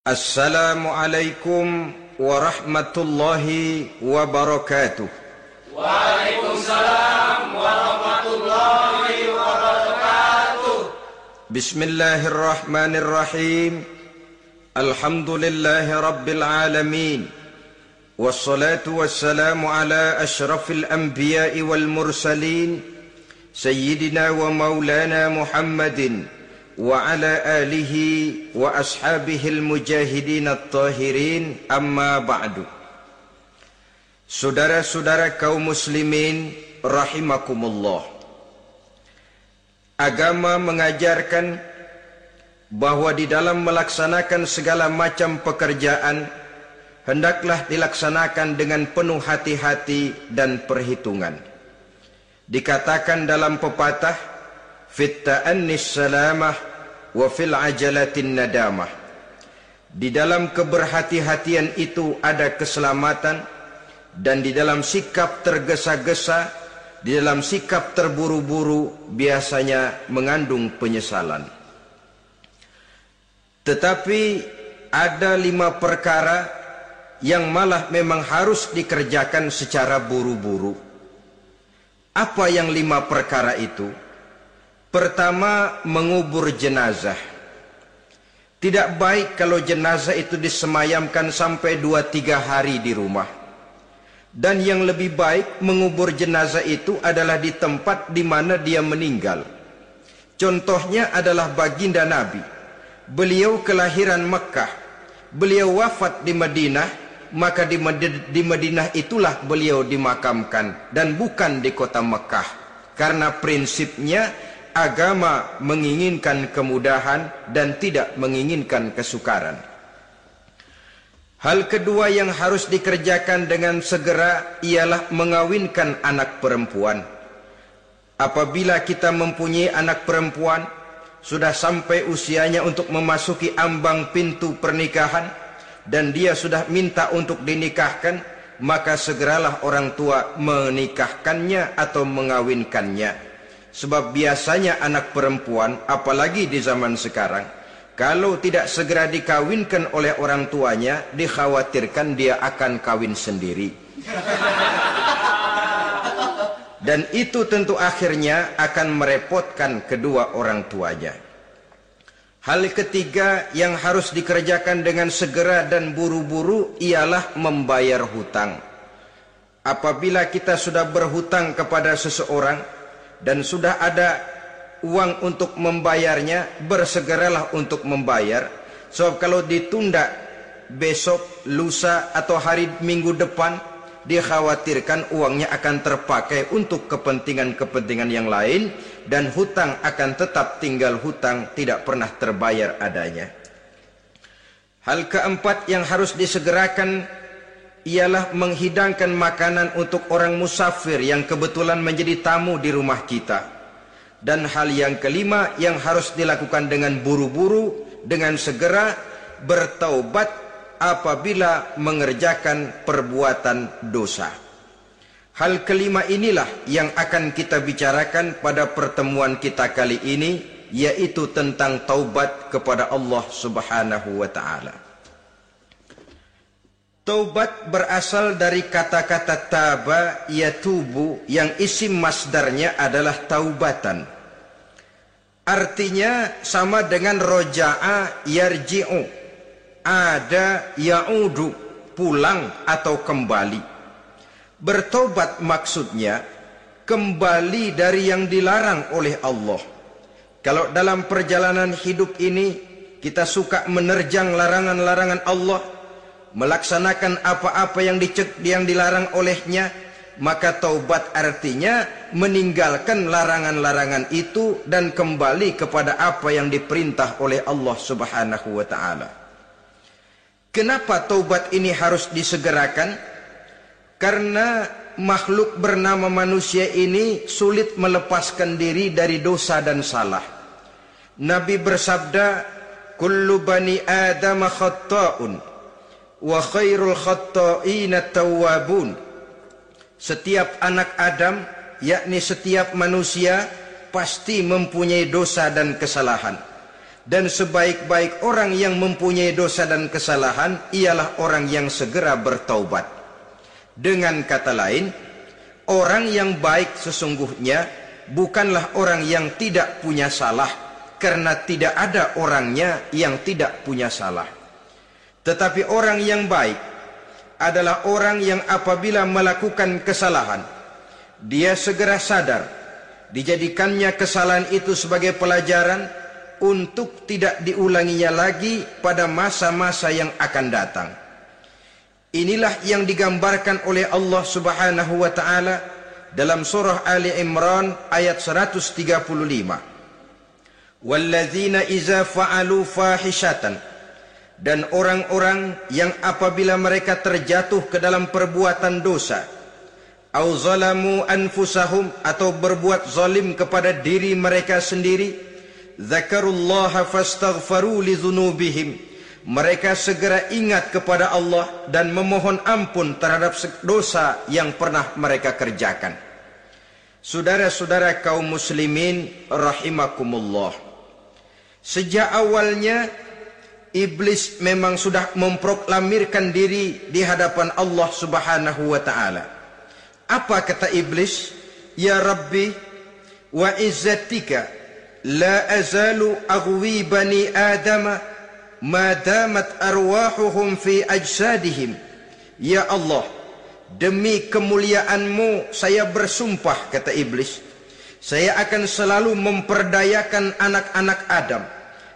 Assalamualaikum warahmatullahi wabarakatuh. Waalaikumsalam warahmatullahi wabarakatuh. Bismillahirrahmanirrahim. Alhamdulillahi rabbil alamin. Wassalatu wassalamu ala ashrafil anbiya'i wal mursalin, Sayyidina wa maulana Muhammadin wa ala alihi wa ashabihil mujahidin at-tahirin, amma ba'du. Saudara-saudara kaum muslimin rahimakumullah, agama mengajarkan bahwa di dalam melaksanakan segala macam pekerjaan hendaklah dilaksanakan dengan penuh hati-hati dan perhitungan. Dikatakan dalam pepatah, fit ta'annis salamah wa fil ajalatin nadamah. Di dalam keberhati-hatian itu ada keselamatan, dan di dalam sikap tergesa-gesa, di dalam sikap terburu-buru biasanya mengandung penyesalan. Tetapi ada 5 perkara yang malah memang harus dikerjakan secara buru-buru. Apa yang 5 perkara itu? Pertama, mengubur jenazah. Tidak baik kalau jenazah itu disemayamkan sampai 2-3 hari di rumah. Dan yang lebih baik mengubur jenazah itu adalah di tempat di mana dia meninggal. Contohnya adalah baginda Nabi. Beliau kelahiran Mekah. Beliau wafat di Madinah, maka di Madinah itulah beliau dimakamkan dan bukan di kota Mekah. Karena prinsipnya agama menginginkan kemudahan dan tidak menginginkan kesukaran. Hal kedua yang harus dikerjakan dengan segera ialah mengawinkan anak perempuan. Apabila kita mempunyai anak perempuan, sudah sampai usianya untuk memasuki ambang pintu pernikahan, dan dia sudah minta untuk dinikahkan, maka segeralah orang tua menikahkannya atau mengawinkannya. Sebab biasanya anak perempuan, apalagi di zaman sekarang, kalau tidak segera dikawinkan oleh orang tuanya, dikhawatirkan dia akan kawin sendiri. Dan itu tentu akhirnya akan merepotkan kedua orang tuanya. Hal ketiga yang harus dikerjakan dengan segera dan buru-buru ialah membayar hutang. Apabila kita sudah berhutang kepada seseorang dan sudah ada uang untuk membayarnya, bersegeralah untuk membayar. Sebab kalau ditunda besok, lusa atau hari minggu depan, dikhawatirkan uangnya akan terpakai untuk kepentingan-kepentingan yang lain, dan hutang akan tetap tinggal hutang, tidak pernah terbayar adanya. Hal keempat yang harus disegerakan ialah menghidangkan makanan untuk orang musafir yang kebetulan menjadi tamu di rumah kita. Dan hal yang kelima yang harus dilakukan dengan buru-buru, dengan segera, bertaubat apabila mengerjakan perbuatan dosa. Hal kelima inilah yang akan kita bicarakan pada pertemuan kita kali ini, yaitu tentang taubat kepada Allah Subhanahu wa ta'ala. Taubat berasal dari kata-kata taba yatubu, yang isim masdarnya adalah taubatan. Artinya sama dengan roja'a yarji'u, ada ya'udu, pulang atau kembali. Bertobat maksudnya kembali dari yang dilarang oleh Allah. Kalau dalam perjalanan hidup ini kita suka menerjang larangan-larangan Allah, melaksanakan apa-apa yang dilarang olehnya, maka taubat artinya meninggalkan larangan-larangan itu dan kembali kepada apa yang diperintah oleh Allah Subhanahu wa ta'ala. Kenapa taubat ini harus disegerakan? Karena makhluk bernama manusia ini sulit melepaskan diri dari dosa dan salah. Nabi bersabda, kullu bani Adam khatta'un wa khairul khatta'ina tawwabun. Setiap anak Adam, yakni setiap manusia, pasti mempunyai dosa dan kesalahan. Dan sebaik-baik orang yang mempunyai dosa dan kesalahan ialah orang yang segera bertaubat. Dengan kata lain, orang yang baik sesungguhnya bukanlah orang yang tidak punya salah, karena tidak ada orangnya yang tidak punya salah. Tetapi orang yang baik adalah orang yang apabila melakukan kesalahan, dia segera sadar, dijadikannya kesalahan itu sebagai pelajaran untuk tidak diulanginya lagi pada masa-masa yang akan datang. Inilah yang digambarkan oleh Allah Subhanahu wa taala dalam surah Ali Imran ayat 135. Walladzina iza fa'alu fahishatan, dan orang-orang yang apabila mereka terjatuh ke dalam perbuatan dosa, au zalamu anfusahum, atau berbuat zalim kepada diri mereka sendiri, dzakarullaha fastaghfaru lidzunubihim, mereka segera ingat kepada Allah dan memohon ampun terhadap dosa yang pernah mereka kerjakan. Saudara-saudara kaum muslimin rahimakumullah, sejak awalnya iblis memang sudah memproklamirkan diri di hadapan Allah Subhanahu wa taala. Apa kata iblis? Ya Rabbi wa izzatika la azalu aghwi bani adama ma damat arwahuhum fi ajsadihim. Ya Allah, demi kemuliaanmu saya bersumpah, kata iblis, saya akan selalu memperdayakan anak-anak Adam,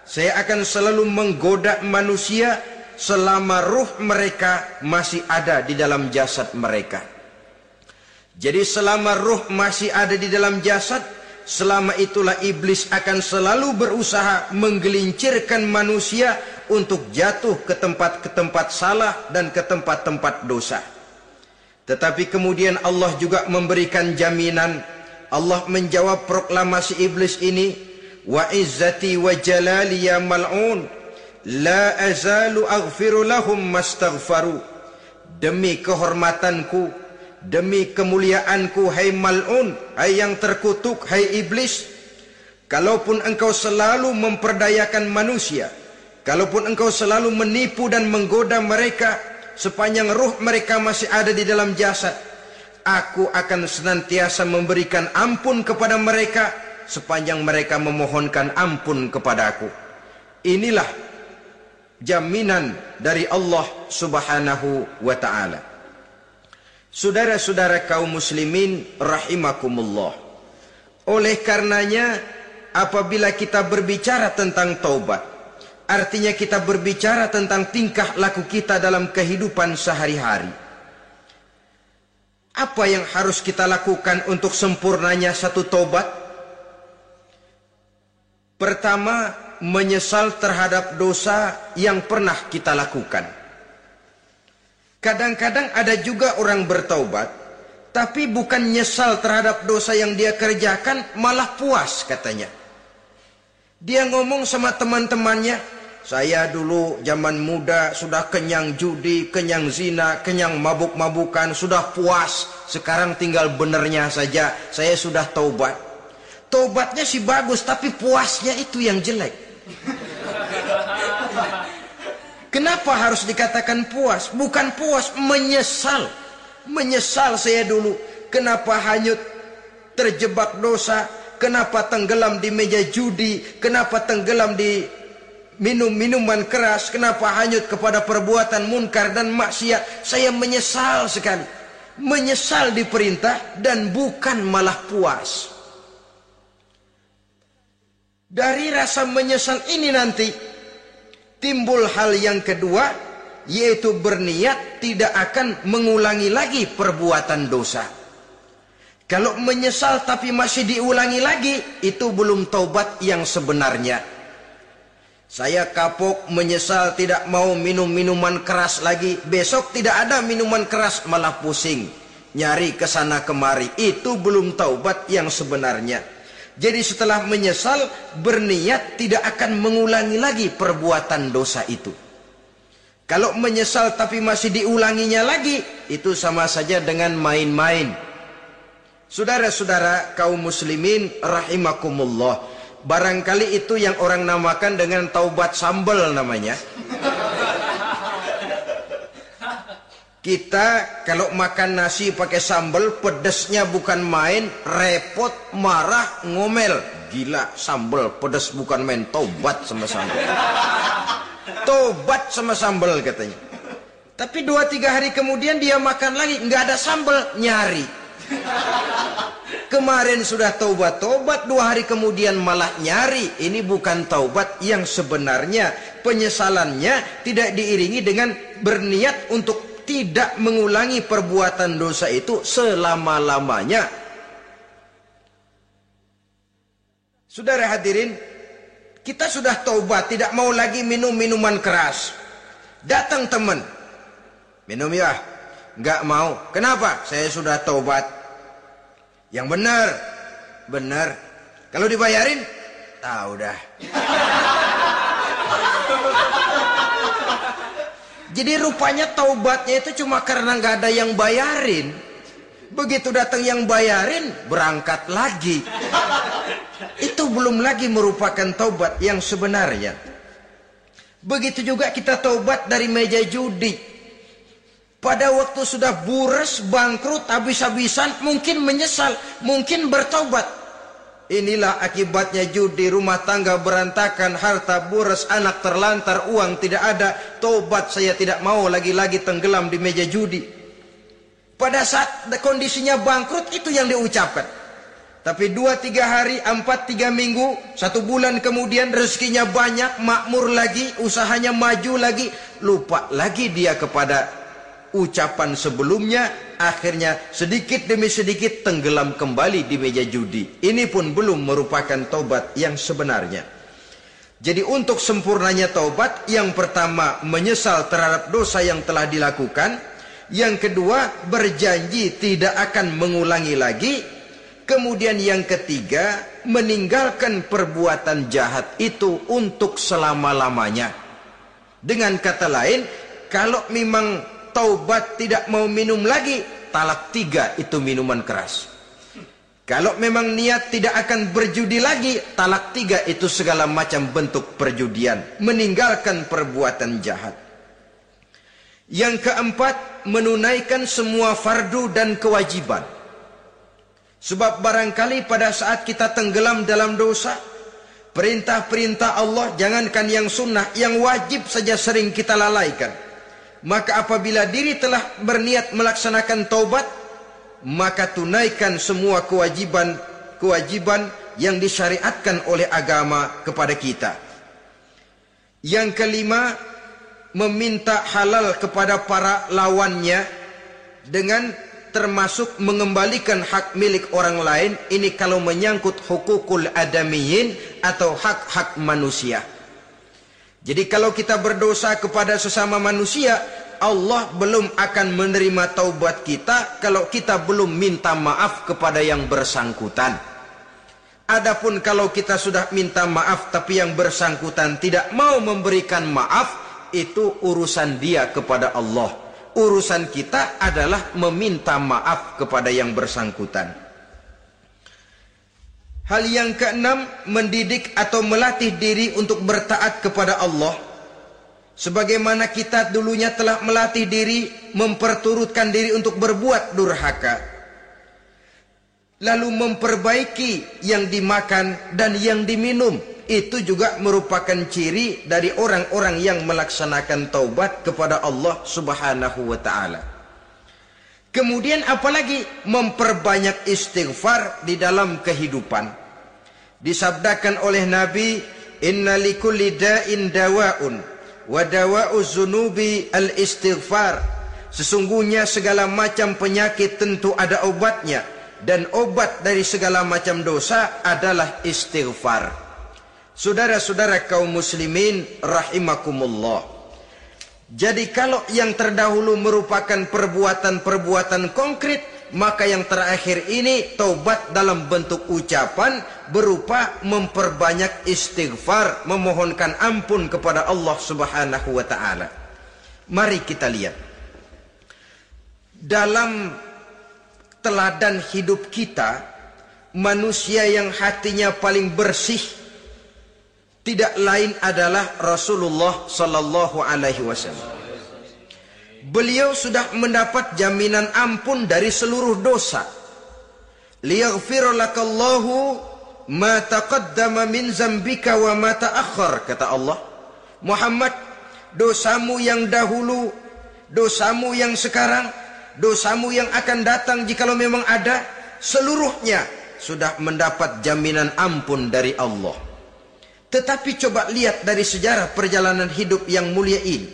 saya akan selalu menggoda manusia selama ruh mereka masih ada di dalam jasad mereka. Jadi selama ruh masih ada di dalam jasad, selama itulah iblis akan selalu berusaha menggelincirkan manusia untuk jatuh ke tempat-tempat salah dan ke tempat-tempat dosa. Tetapi kemudian Allah juga memberikan jaminan. Allah menjawab proklamasi iblis ini, wa izzati wa jalali ya mal'un la azalu aghfiru lahum mastaghfaru. Demi kehormatanku, demi kemuliaanku, hai mal'un, hai yang terkutuk, hai iblis, kalaupun engkau selalu memperdayakan manusia, kalaupun engkau selalu menipu dan menggoda mereka sepanjang ruh mereka masih ada di dalam jasad, aku akan senantiasa memberikan ampun kepada mereka sepanjang mereka memohonkan ampun kepadaku. Inilah jaminan dari Allah Subhanahu wa ta'ala. Saudara-saudara kaum muslimin rahimakumullah, oleh karenanya apabila kita berbicara tentang taubat, artinya kita berbicara tentang tingkah laku kita dalam kehidupan sehari-hari. Apa yang harus kita lakukan untuk sempurnanya satu taubat? Pertama, menyesal terhadap dosa yang pernah kita lakukan. Kadang-kadang ada juga orang bertaubat, tapi bukan nyesal terhadap dosa yang dia kerjakan, malah puas katanya. Dia ngomong sama teman-temannya, saya dulu zaman muda sudah kenyang judi, kenyang zina, kenyang mabuk-mabukan, sudah puas. Sekarang tinggal benernya saja, saya sudah taubat. Taubatnya sih bagus, tapi puasnya itu yang jelek. Kenapa harus dikatakan puas? Bukan puas, menyesal. Menyesal saya dulu. Kenapa hanyut terjebak dosa? Kenapa tenggelam di meja judi? Kenapa tenggelam di minum-minuman keras? Kenapa hanyut kepada perbuatan munkar dan maksiat? Saya menyesal sekali. Menyesal diperintah dan bukan malah puas. Dari rasa menyesal ini nanti timbul hal yang kedua, yaitu berniat tidak akan mengulangi lagi perbuatan dosa. Kalau menyesal tapi masih diulangi lagi, itu belum taubat yang sebenarnya. Saya kapok, menyesal, tidak mau minum minuman keras lagi. Besok tidak ada minuman keras, malah pusing, nyari kesana kemari. Itu belum taubat yang sebenarnya. Jadi setelah menyesal, berniat tidak akan mengulangi lagi perbuatan dosa itu. Kalau menyesal tapi masih diulanginya lagi, itu sama saja dengan main-main. Saudara-saudara kaum muslimin rahimakumullah, Barangkali itu yang orang namakan dengan taubat sambal namanya. Kita kalau makan nasi pakai sambal, pedesnya bukan main, repot, marah, ngomel. Gila, sambal pedes bukan main, taubat sama sambal. Taubat sama sambal katanya. Tapi 2-3 hari kemudian dia makan lagi, nggak ada sambal, nyari. Kemarin sudah taubat, 2 hari kemudian malah nyari. Ini bukan taubat yang sebenarnya. Penyesalannya tidak diiringi dengan berniat untuk tidak mengulangi perbuatan dosa itu selama-lamanya. Saudara hadirin, kita sudah taubat, tidak mau lagi minum minuman keras. Datang teman, minum ya? Nggak mau. Kenapa? Saya sudah taubat. Yang benar, benar. Kalau dibayarin, tahu dah. Jadi rupanya taubatnya itu cuma karena nggak ada yang bayarin. Begitu datang yang bayarin, berangkat lagi. Itu belum lagi merupakan taubat yang sebenarnya. Begitu juga kita taubat dari meja judi. Pada waktu sudah buras, bangkrut, habis-habisan, mungkin menyesal, mungkin bertaubat. Inilah akibatnya judi, rumah tangga berantakan, harta buras, anak terlantar, uang tidak ada. Taubat, saya tidak mau lagi-lagi tenggelam di meja judi. Pada saat kondisinya bangkrut, itu yang diucapkan. Tapi 2-3 hari, 4-3 minggu, 1 bulan kemudian rezekinya banyak, makmur lagi, usahanya maju lagi, lupa lagi dia kepada ucapan sebelumnya, akhirnya sedikit demi sedikit tenggelam kembali di meja judi. Ini pun belum merupakan taubat yang sebenarnya. Jadi untuk sempurnanya taubat, yang pertama menyesal terhadap dosa yang telah dilakukan, yang kedua berjanji tidak akan mengulangi lagi, kemudian yang ketiga meninggalkan perbuatan jahat itu untuk selama-lamanya. Dengan kata lain, kalau memang taubat tidak mau minum lagi, talak 3 itu minuman keras. Kalau memang niat tidak akan berjudi lagi, talak 3 itu segala macam bentuk perjudian, meninggalkan perbuatan jahat. Yang keempat, menunaikan semua fardu dan kewajiban. Sebab barangkali pada saat kita tenggelam dalam dosa, perintah-perintah Allah, jangankan yang sunnah, yang wajib saja sering kita lalaikan. Maka apabila diri telah berniat melaksanakan taubat, maka tunaikan semua kewajiban yang disyariatkan oleh agama kepada kita. Yang kelima, meminta halal kepada para lawannya dengan termasuk mengembalikan hak milik orang lain. Ini kalau menyangkut hukukul adamiyin atau hak-hak manusia. Jadi kalau kita berdosa kepada sesama manusia, Allah belum akan menerima taubat kita kalau kita belum minta maaf kepada yang bersangkutan. Adapun kalau kita sudah minta maaf tapi yang bersangkutan tidak mau memberikan maaf, itu urusan dia kepada Allah. Urusan kita adalah meminta maaf kepada yang bersangkutan. Hal yang keenam, mendidik atau melatih diri untuk bertaat kepada Allah. Sebagaimana kita dulunya telah melatih diri, memperturutkan diri untuk berbuat durhaka. Lalu memperbaiki yang dimakan dan yang diminum. Itu juga merupakan ciri dari orang-orang yang melaksanakan taubat kepada Allah Subhanahu wa ta'ala. Kemudian apalagi memperbanyak istighfar di dalam kehidupan. Disabdakan oleh Nabi, inna likulli da'in dawa'un wa dawa'u zunubi al-istighfar. Sesungguhnya segala macam penyakit tentu ada obatnya, dan obat dari segala macam dosa adalah istighfar. Saudara-saudara kaum muslimin rahimakumullah. Jadi kalau yang terdahulu merupakan perbuatan-perbuatan konkret, maka yang terakhir ini taubat dalam bentuk ucapan berupa memperbanyak istighfar, memohonkan ampun kepada Allah Subhanahu wa ta'ala. Mari kita lihat. Dalam teladan hidup kita, manusia yang hatinya paling bersih, tidak lain adalah Rasulullah sallallahu alaihi wasallam. Beliau sudah mendapat jaminan ampun dari seluruh dosa. Liyaghfir lakallahu ma taqaddama min zambika wa ma ta'akhkhar, kata Allah. Muhammad, dosamu yang dahulu, dosamu yang sekarang, dosamu yang akan datang jikalau memang ada, seluruhnya sudah mendapat jaminan ampun dari Allah. Tetapi coba lihat dari sejarah perjalanan hidup yang mulia ini.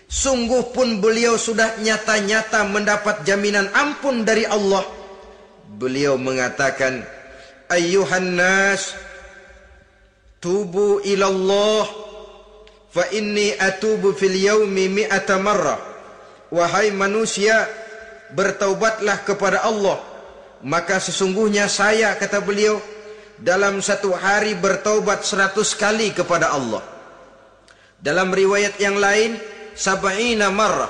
Sungguh pun beliau sudah nyata-nyata mendapat jaminan ampun dari Allah. Beliau mengatakan, ayyuhan nas, tubu ilallah, fa inni atubu fil yaumi mi'ata marrah. Wahai manusia, bertaubatlah kepada Allah, maka sesungguhnya saya, kata beliau, dalam satu hari bertaubat 100 kali kepada Allah. Dalam riwayat yang lain, sab'ina marrah,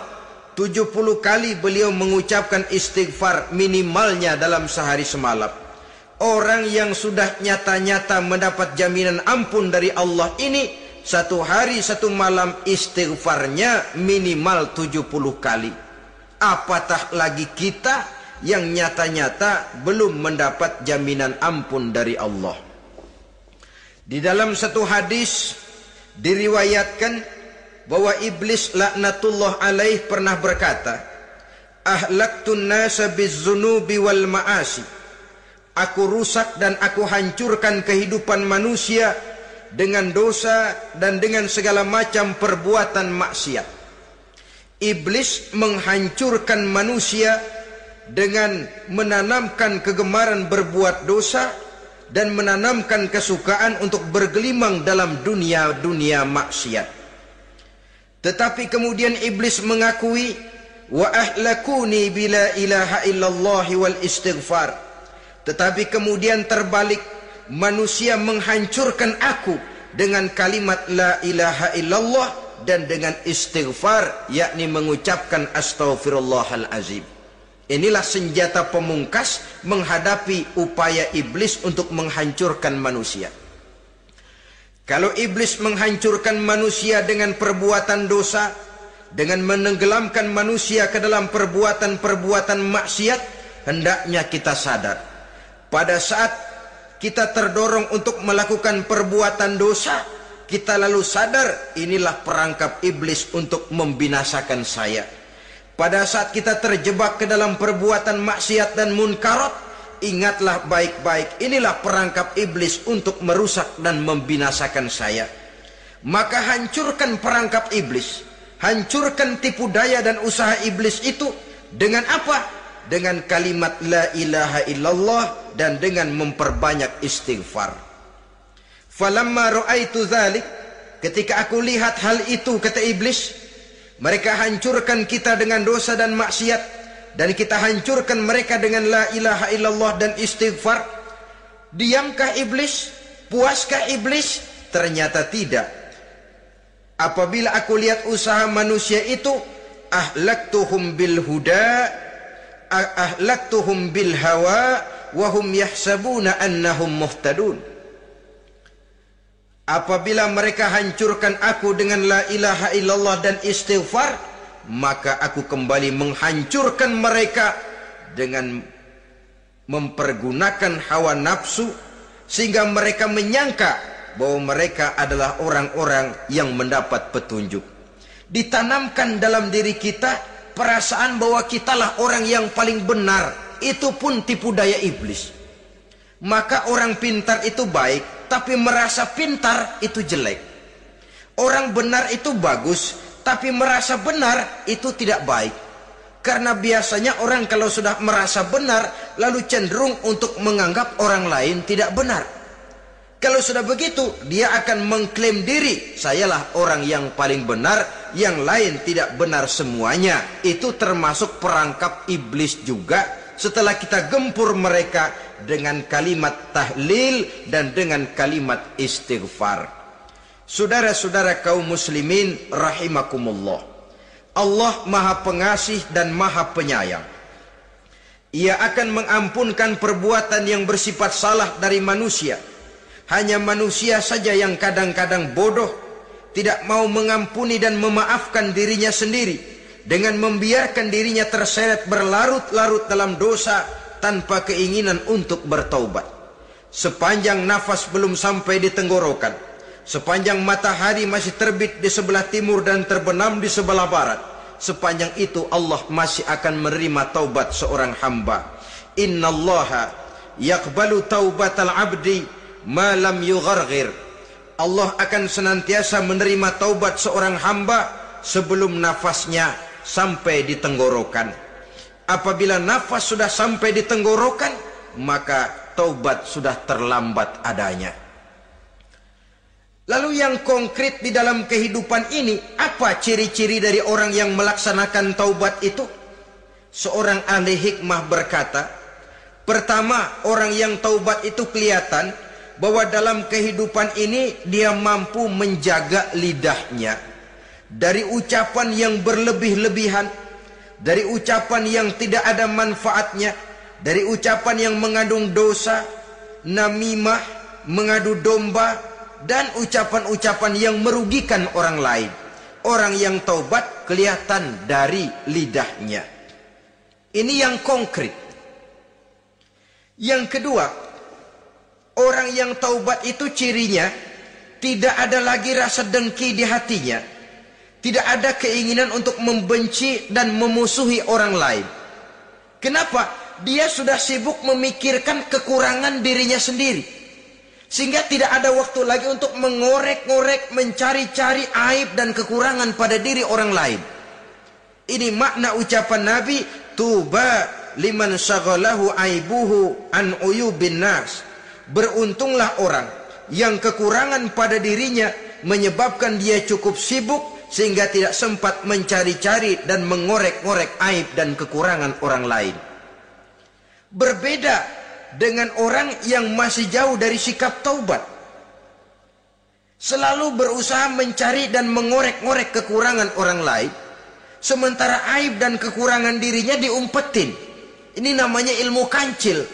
70 kali beliau mengucapkan istighfar minimalnya dalam sehari semalam. Orang yang sudah nyata-nyata mendapat jaminan ampun dari Allah ini, satu hari satu malam istighfarnya minimal 70 kali. Apatah lagi kita yang nyata-nyata belum mendapat jaminan ampun dari Allah. Di dalam satu hadis diriwayatkan bahwa iblis laknatullah alaih pernah berkata, ahlaktun nasa bizzunubi wal ma'asi. Aku rusak dan aku hancurkan kehidupan manusia dengan dosa dan dengan segala macam perbuatan maksiat. Iblis menghancurkan manusia dengan menanamkan kegemaran berbuat dosa dan menanamkan kesukaan untuk bergelimang dalam dunia maksiat. Tetapi kemudian iblis mengakui, wa ahlakuni bila ilaha illallah wal istighfar. Tetapi kemudian terbalik, manusia menghancurkan aku dengan kalimat la ilaha illallah dan dengan istighfar, yakni mengucapkan astaghfirullahal azim. Inilah senjata pemungkas menghadapi upaya iblis untuk menghancurkan manusia. Kalau iblis menghancurkan manusia dengan perbuatan dosa, dengan menenggelamkan manusia ke dalam perbuatan-perbuatan maksiat, hendaknya kita sadar. Pada saat kita terdorong untuk melakukan perbuatan dosa, kita lalu sadar inilah perangkap iblis untuk membinasakan saya. Pada saat kita terjebak ke dalam perbuatan maksiat dan munkarat, ingatlah baik-baik, inilah perangkap iblis untuk merusak dan membinasakan saya. Maka hancurkan perangkap iblis, hancurkan tipu daya dan usaha iblis itu dengan apa? Dengan kalimat la ilaha illallah dan dengan memperbanyak istighfar. Falamma ra'aitu dzalik, ketika aku lihat hal itu, kata iblis, mereka hancurkan kita dengan dosa dan maksiat, dan kita hancurkan mereka dengan la ilaha illallah dan istighfar. Diamkah iblis? Puaskah iblis? Ternyata tidak. Apabila aku lihat usaha manusia itu, ahlaktuhum bil huda, ahlaktuhum bil hawa, wahum yahsabuna annahum muhtadun. Apabila mereka hancurkan aku dengan la ilaha illallah dan istighfar, maka aku kembali menghancurkan mereka dengan mempergunakan hawa nafsu, sehingga mereka menyangka bahwa mereka adalah orang-orang yang mendapat petunjuk. Ditanamkan dalam diri kita perasaan bahwa kitalah orang yang paling benar. Itu pun tipu daya iblis. Maka orang pintar itu baik, tapi merasa pintar itu jelek. Orang benar itu bagus, tapi merasa benar itu tidak baik. Karena biasanya orang kalau sudah merasa benar, lalu cenderung untuk menganggap orang lain tidak benar. Kalau sudah begitu, dia akan mengklaim diri, sayalah orang yang paling benar, yang lain tidak benar semuanya. Itu termasuk perangkap iblis juga. Setelah kita gempur mereka dengan kalimat tahlil dan dengan kalimat istighfar. Saudara-saudara kaum muslimin rahimakumullah, Allah Maha Pengasih dan Maha Penyayang. Ia akan mengampunkan perbuatan yang bersifat salah dari manusia, Hanya manusia saja yang kadang-kadang bodoh, tidak mau mengampuni dan memaafkan dirinya sendiri, dengan membiarkan dirinya terseret berlarut-larut dalam dosa tanpa keinginan untuk bertaubat. Sepanjang nafas belum sampai di tenggorokan, sepanjang matahari masih terbit di sebelah timur dan terbenam di sebelah barat, sepanjang itu Allah masih akan menerima taubat seorang hamba. Innallaha yaqbalu taubatal abdi ma lam yugharghir. Allah akan senantiasa menerima taubat seorang hamba sebelum nafasnya sampai di tenggorokan. Apabila nafas sudah sampai di tenggorokan, maka taubat sudah terlambat adanya. Lalu yang konkret di dalam kehidupan ini, apa ciri-ciri dari orang yang melaksanakan taubat itu? Seorang ahli hikmah berkata, pertama, orang yang taubat itu kelihatan bahwa dalam kehidupan ini dia mampu menjaga lidahnya dari ucapan yang berlebih-lebihan, dari ucapan yang tidak ada manfaatnya, dari ucapan yang mengandung dosa, namimah, mengadu domba, dan ucapan-ucapan yang merugikan orang lain. Orang yang taubat kelihatan dari lidahnya. Ini yang konkret. Yang kedua, orang yang taubat itu cirinya tidak ada lagi rasa dengki di hatinya. Tidak ada keinginan untuk membenci dan memusuhi orang lain. Kenapa? Dia sudah sibuk memikirkan kekurangan dirinya sendiri, sehingga tidak ada waktu lagi untuk mengorek-ngorek, mencari-cari aib dan kekurangan pada diri orang lain. Ini makna ucapan Nabi, tuba liman syaghalahu aibuhu an uyubin nas. Beruntunglah orang yang kekurangan pada dirinya menyebabkan dia cukup sibuk sehingga tidak sempat mencari-cari dan mengorek-ngorek aib dan kekurangan orang lain. Berbeda dengan orang yang masih jauh dari sikap taubat, selalu berusaha mencari dan mengorek-ngorek kekurangan orang lain, sementara aib dan kekurangan dirinya diumpetin. Ini namanya ilmu kancil.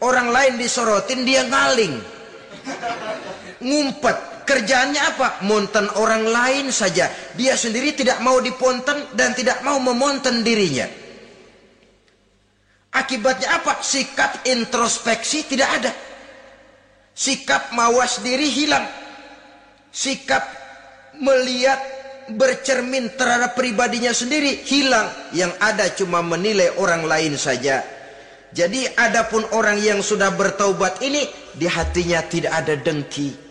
Orang lain disorotin, dia ngaling, ngumpet. Kerjaannya apa? Monten orang lain saja. Dia sendiri tidak mau diponten dan tidak mau memonten dirinya. Akibatnya apa? Sikap introspeksi tidak ada. Sikap mawas diri hilang. Sikap melihat, bercermin terhadap pribadinya sendiri hilang. Yang ada cuma menilai orang lain saja. Jadi adapun orang yang sudah bertaubat ini, di hatinya tidak ada dengki.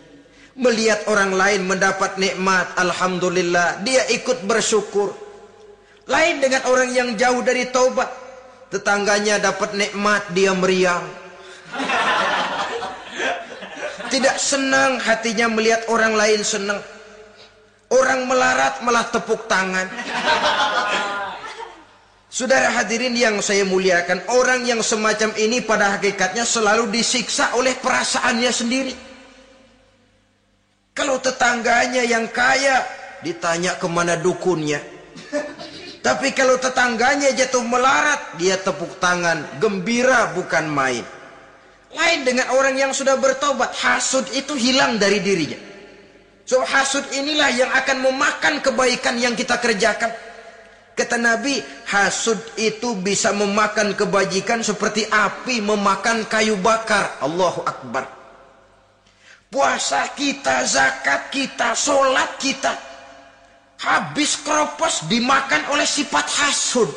Melihat orang lain mendapat nikmat, alhamdulillah, dia ikut bersyukur. Lain dengan orang yang jauh dari taubat. Tetangganya dapat nikmat, dia meriang. Tidak senang hatinya melihat orang lain senang. Orang melarat malah tepuk tangan. Saudara hadirin yang saya muliakan, orang yang semacam ini pada hakikatnya selalu disiksa oleh perasaannya sendiri. Kalau tetangganya yang kaya, ditanya kemana dukunnya. Tapi kalau tetangganya jatuh melarat, dia tepuk tangan, gembira bukan main. Lain dengan orang yang sudah bertobat, hasud itu hilang dari dirinya. So hasud inilah yang akan memakan kebaikan yang kita kerjakan. Kata Nabi, hasud itu bisa memakan kebajikan seperti api memakan kayu bakar. Allahu Akbar. Puasa kita, zakat kita, sholat kita, habis kropos dimakan oleh sifat hasud.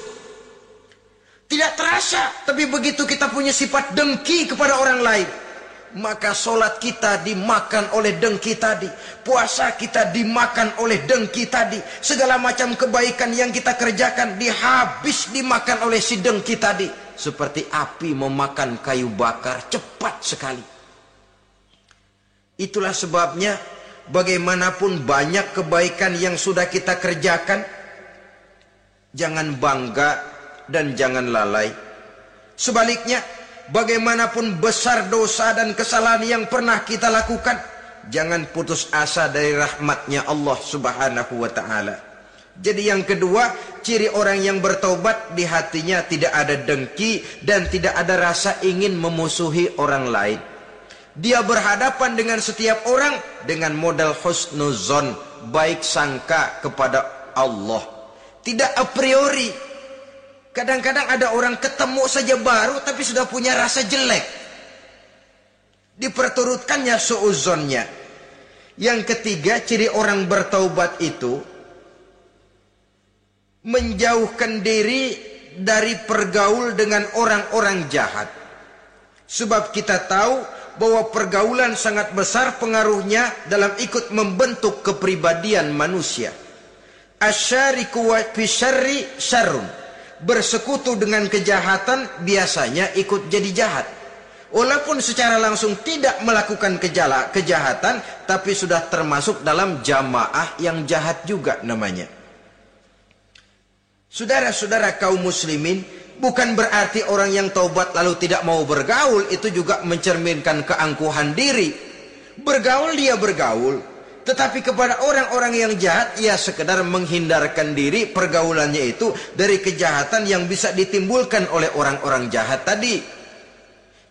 Tidak terasa, tapi begitu kita punya sifat dengki kepada orang lain, maka sholat kita dimakan oleh dengki tadi, puasa kita dimakan oleh dengki tadi, segala macam kebaikan yang kita kerjakan dimakan oleh si dengki tadi, seperti api memakan kayu bakar, cepat sekali. Itulah sebabnya bagaimanapun banyak kebaikan yang sudah kita kerjakan, jangan bangga dan jangan lalai. Sebaliknya, bagaimanapun besar dosa dan kesalahan yang pernah kita lakukan, jangan putus asa dari rahmatnya Allah Subhanahu wa ta'ala. Jadi yang kedua, ciri orang yang bertaubat, di hatinya tidak ada dengki dan tidak ada rasa ingin memusuhi orang lain. Dia berhadapan dengan setiap orang dengan modal husnuzon, baik sangka kepada Allah. Tidak a priori. Kadang-kadang ada orang ketemu saja baru tapi sudah punya rasa jelek. Diperturutkannya suuzonnya. Yang ketiga, ciri orang bertaubat itu menjauhkan diri dari pergaul dengan orang-orang jahat. Sebab kita tahu bahwa pergaulan sangat besar pengaruhnya dalam ikut membentuk kepribadian manusia. Asyariku wa fi syarri syarrun. Bersekutu dengan kejahatan biasanya ikut jadi jahat. Walaupun secara langsung tidak melakukan kejahatan, tapi sudah termasuk dalam jamaah yang jahat juga namanya. Saudara-saudara kaum muslimin, bukan berarti orang yang taubat lalu tidak mau bergaul itu juga mencerminkan keangkuhan diri. Bergaul dia bergaul, tetapi kepada orang-orang yang jahat ia sekedar menghindarkan diri pergaulannya itu dari kejahatan yang bisa ditimbulkan oleh orang-orang jahat tadi.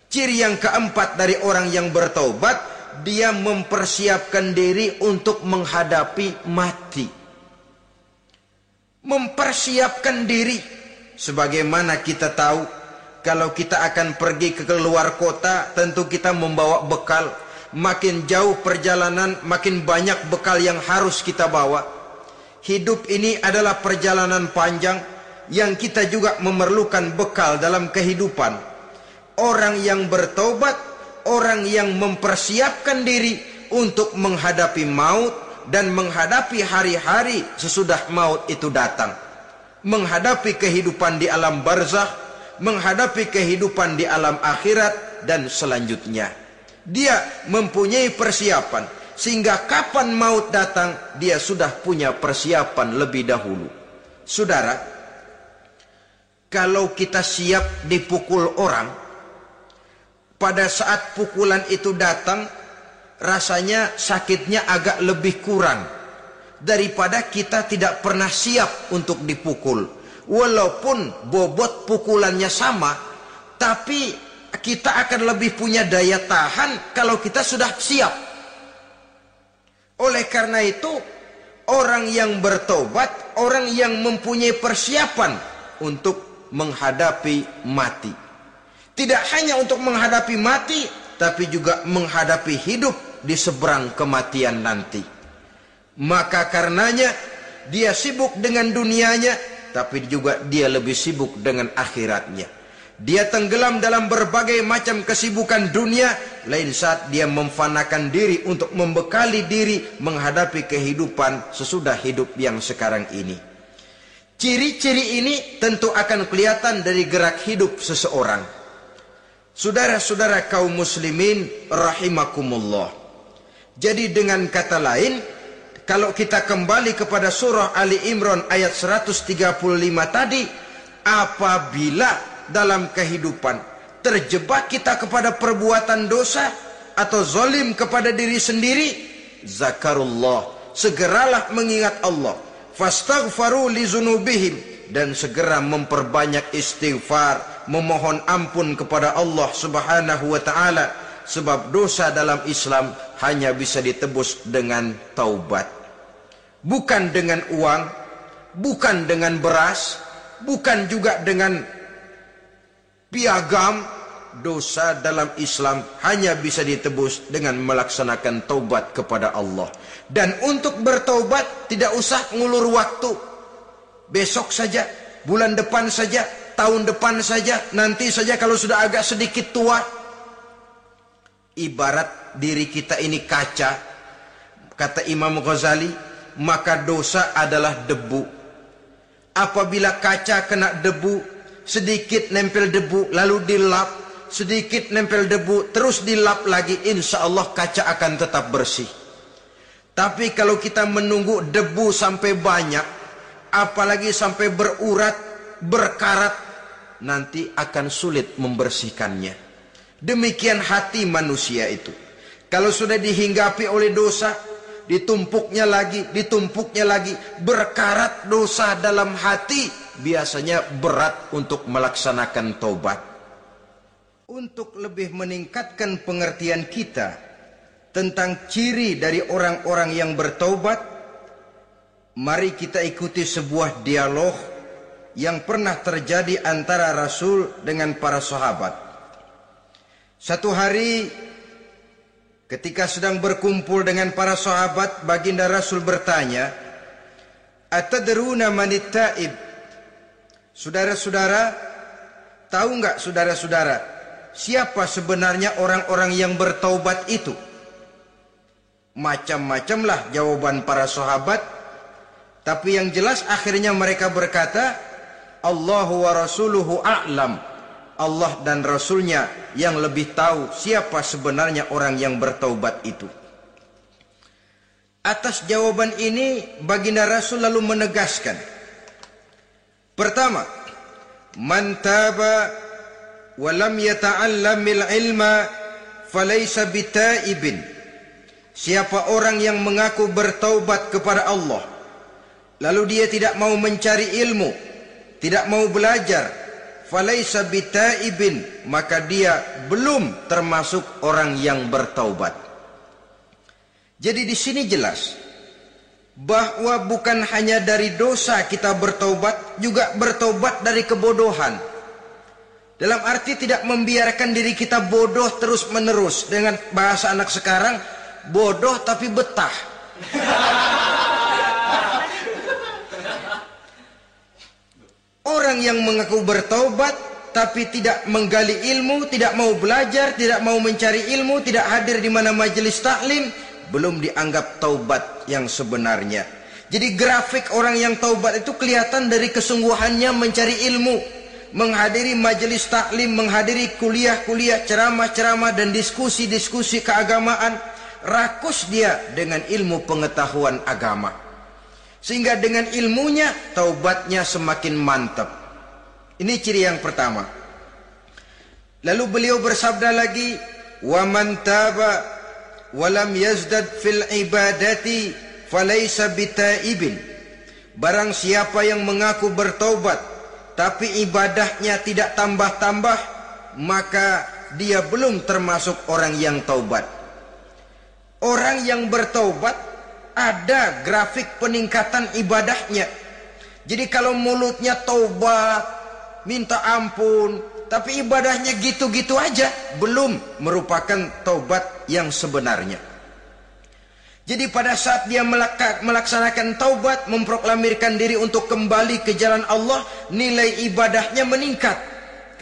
Ciri yang keempat dari orang yang bertaubat, dia mempersiapkan diri untuk menghadapi mati. Mempersiapkan diri. Sebagaimana kita tahu, kalau kita akan pergi ke luar kota, tentu kita membawa bekal. Makin jauh perjalanan, makin banyak bekal yang harus kita bawa. Hidup ini adalah perjalanan panjang yang kita juga memerlukan bekal dalam kehidupan. Orang yang bertobat, orang yang mempersiapkan diri untuk menghadapi maut dan menghadapi hari-hari sesudah maut itu datang. Menghadapi kehidupan di alam barzakh, menghadapi kehidupan di alam akhirat dan selanjutnya. Dia mempunyai persiapan sehingga kapan maut datang dia sudah punya persiapan lebih dahulu. Saudara, kalau kita siap dipukul orang, pada saat pukulan itu datang, rasanya sakitnya agak lebih kurang daripada kita tidak pernah siap untuk dipukul. Walaupun bobot pukulannya sama, tapi kita akan lebih punya daya tahan kalau kita sudah siap. Oleh karena itu, orang yang bertobat, orang yang mempunyai persiapan untuk menghadapi mati. Tidak hanya untuk menghadapi mati, tapi juga menghadapi hidup di seberang kematian nanti. Maka karenanya dia sibuk dengan dunianya, tapi juga dia lebih sibuk dengan akhiratnya. Dia tenggelam dalam berbagai macam kesibukan dunia, lain saat dia memfanakan diri untuk membekali diri menghadapi kehidupan sesudah hidup yang sekarang ini. Ciri-ciri ini tentu akan kelihatan dari gerak hidup seseorang. Saudara-saudara kaum muslimin rahimakumullah. Jadi dengan kata lain, kalau kita kembali kepada surah Ali Imran ayat 135 tadi, apabila dalam kehidupan terjebak kita kepada perbuatan dosa atau zalim kepada diri sendiri, zakarullah, segeralah mengingat Allah, fastaghfaru li dzunubihim, dan segera memperbanyak istighfar, memohon ampun kepada Allah Subhanahu wa taala, sebab dosa dalam Islam hanya bisa ditebus dengan taubat. Bukan dengan uang, bukan dengan beras, bukan juga dengan piagam. Dosa dalam Islam hanya bisa ditebus dengan melaksanakan taubat kepada Allah. Dan untuk bertaubat tidak usah ngulur waktu. Besok saja, bulan depan saja, tahun depan saja, nanti saja kalau sudah agak sedikit tua. Ibarat diri kita ini kaca, kata Imam Ghazali, maka dosa adalah debu. Apabila kaca kena debu, sedikit nempel debu, lalu dilap, sedikit nempel debu, terus dilap lagi, insya Allah kaca akan tetap bersih. Tapi kalau kita menunggu debu sampai banyak, apalagi sampai berurat, berkarat, nanti akan sulit membersihkannya. Demikian hati manusia itu. Kalau sudah dihinggapi oleh dosa, ditumpuknya lagi, berkarat dosa dalam hati, biasanya berat untuk melaksanakan taubat. Untuk lebih meningkatkan pengertian kita tentang ciri dari orang-orang yang bertaubat, mari kita ikuti sebuah dialog yang pernah terjadi antara Rasul dengan para sahabat. Satu hari ketika sedang berkumpul dengan para sahabat, baginda Rasul bertanya, "Atadruna manit taib?" Saudara-saudara, tahu enggak saudara-saudara, siapa sebenarnya orang-orang yang bertaubat itu? Macam-macamlah jawaban para sahabat, tapi yang jelas akhirnya mereka berkata, Allahu wa rasuluhu a'lam. Allah dan Rasulnya yang lebih tahu siapa sebenarnya orang yang bertaubat itu. Atas jawaban ini baginda Rasul lalu menegaskan, pertama, man taba wa lam yata'allamil ilma falaysa bitaibin. Siapa orang yang mengaku bertaubat kepada Allah, lalu dia tidak mau mencari ilmu, tidak mau belajar, falaysa bitaibin, maka dia belum termasuk orang yang bertaubat. Jadi di sini jelas bahwa bukan hanya dari dosa kita bertaubat, juga bertaubat dari kebodohan. Dalam arti tidak membiarkan diri kita bodoh terus menerus. Dengan bahasa anak sekarang, bodoh tapi betah. Orang yang mengaku bertaubat tapi tidak menggali ilmu, tidak mau belajar, tidak mau mencari ilmu, tidak hadir di mana majelis taklim, belum dianggap taubat yang sebenarnya. Jadi grafik orang yang taubat itu kelihatan dari kesungguhannya mencari ilmu, menghadiri majelis taklim, menghadiri kuliah-kuliah, ceramah-ceramah dan diskusi-diskusi keagamaan. Rakus dia dengan ilmu pengetahuan agama, sehingga dengan ilmunya taubatnya semakin mantap. Ini ciri yang pertama. Lalu beliau bersabda lagi, wa man taba wa lam yazdad fil ibadati falaysa bitaibin. Barang siapa yang mengaku bertaubat tapi ibadahnya tidak tambah-tambah, maka dia belum termasuk orang yang taubat. Orang yang bertaubat ada grafik peningkatan ibadahnya. Jadi kalau mulutnya taubat, minta ampun, tapi ibadahnya gitu-gitu aja, belum merupakan taubat yang sebenarnya. Jadi pada saat dia melaksanakan taubat, memproklamirkan diri untuk kembali ke jalan Allah, nilai ibadahnya meningkat.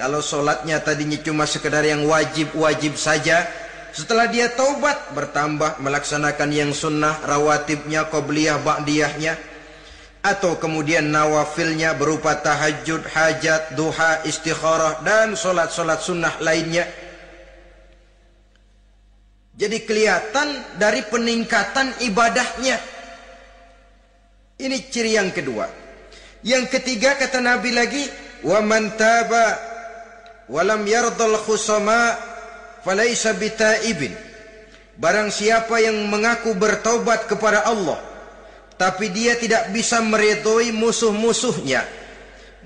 Kalau sholatnya tadinya cuma sekedar yang wajib-wajib saja, setelah dia taubat bertambah melaksanakan yang sunnah, rawatibnya, qobliyah, ba'diyahnya, atau kemudian nawafilnya berupa tahajud, hajat, duha, istikharah, dan sholat-sholat sunnah lainnya. Jadi kelihatan dari peningkatan ibadahnya. Ini ciri yang kedua. Yang ketiga kata Nabi lagi, wa man taba wa lam yardal khusama falaysa bitaibin. Barang siapa yang mengaku bertaubat kepada Allah tapi dia tidak bisa meridhoi musuh-musuhnya,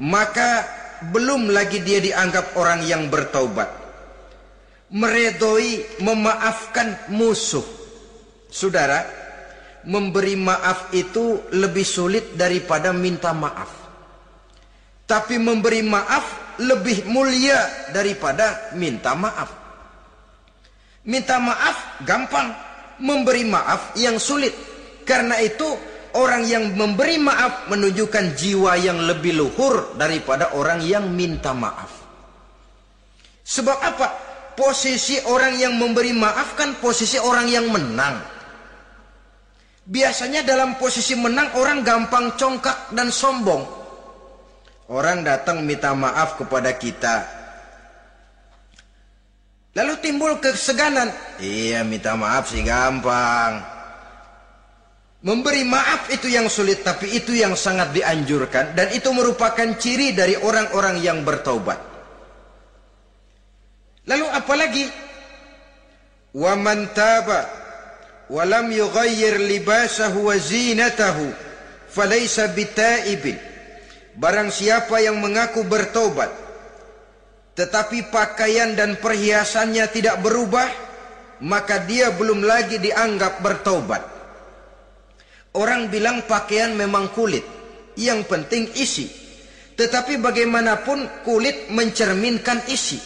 maka belum lagi dia dianggap orang yang bertaubat. Meridhoi, memaafkan musuh. Saudara, memberi maaf itu lebih sulit daripada minta maaf. Tapi memberi maaf lebih mulia daripada minta maaf. Minta maaf gampang, memberi maaf yang sulit. Karena itu orang yang memberi maaf menunjukkan jiwa yang lebih luhur daripada orang yang minta maaf. Sebab apa? Posisi orang yang memberi maaf kan posisi orang yang menang. Biasanya dalam posisi menang orang gampang congkak dan sombong. Orang datang minta maaf kepada kita, lalu timbul keseganan. Iya, minta maaf sih gampang. Memberi maaf itu yang sulit, tapi itu yang sangat dianjurkan, dan itu merupakan ciri dari orang-orang yang bertaubat. Lalu apalagi? Wa man taba wa lam yughayyir libasahu wa zinatahu falaysa bitaibin. Barang siapa yang mengaku bertaubat tetapi pakaian dan perhiasannya tidak berubah, maka dia belum lagi dianggap bertaubat. Orang bilang pakaian memang kulit, yang penting isi. Tetapi bagaimanapun kulit mencerminkan isi.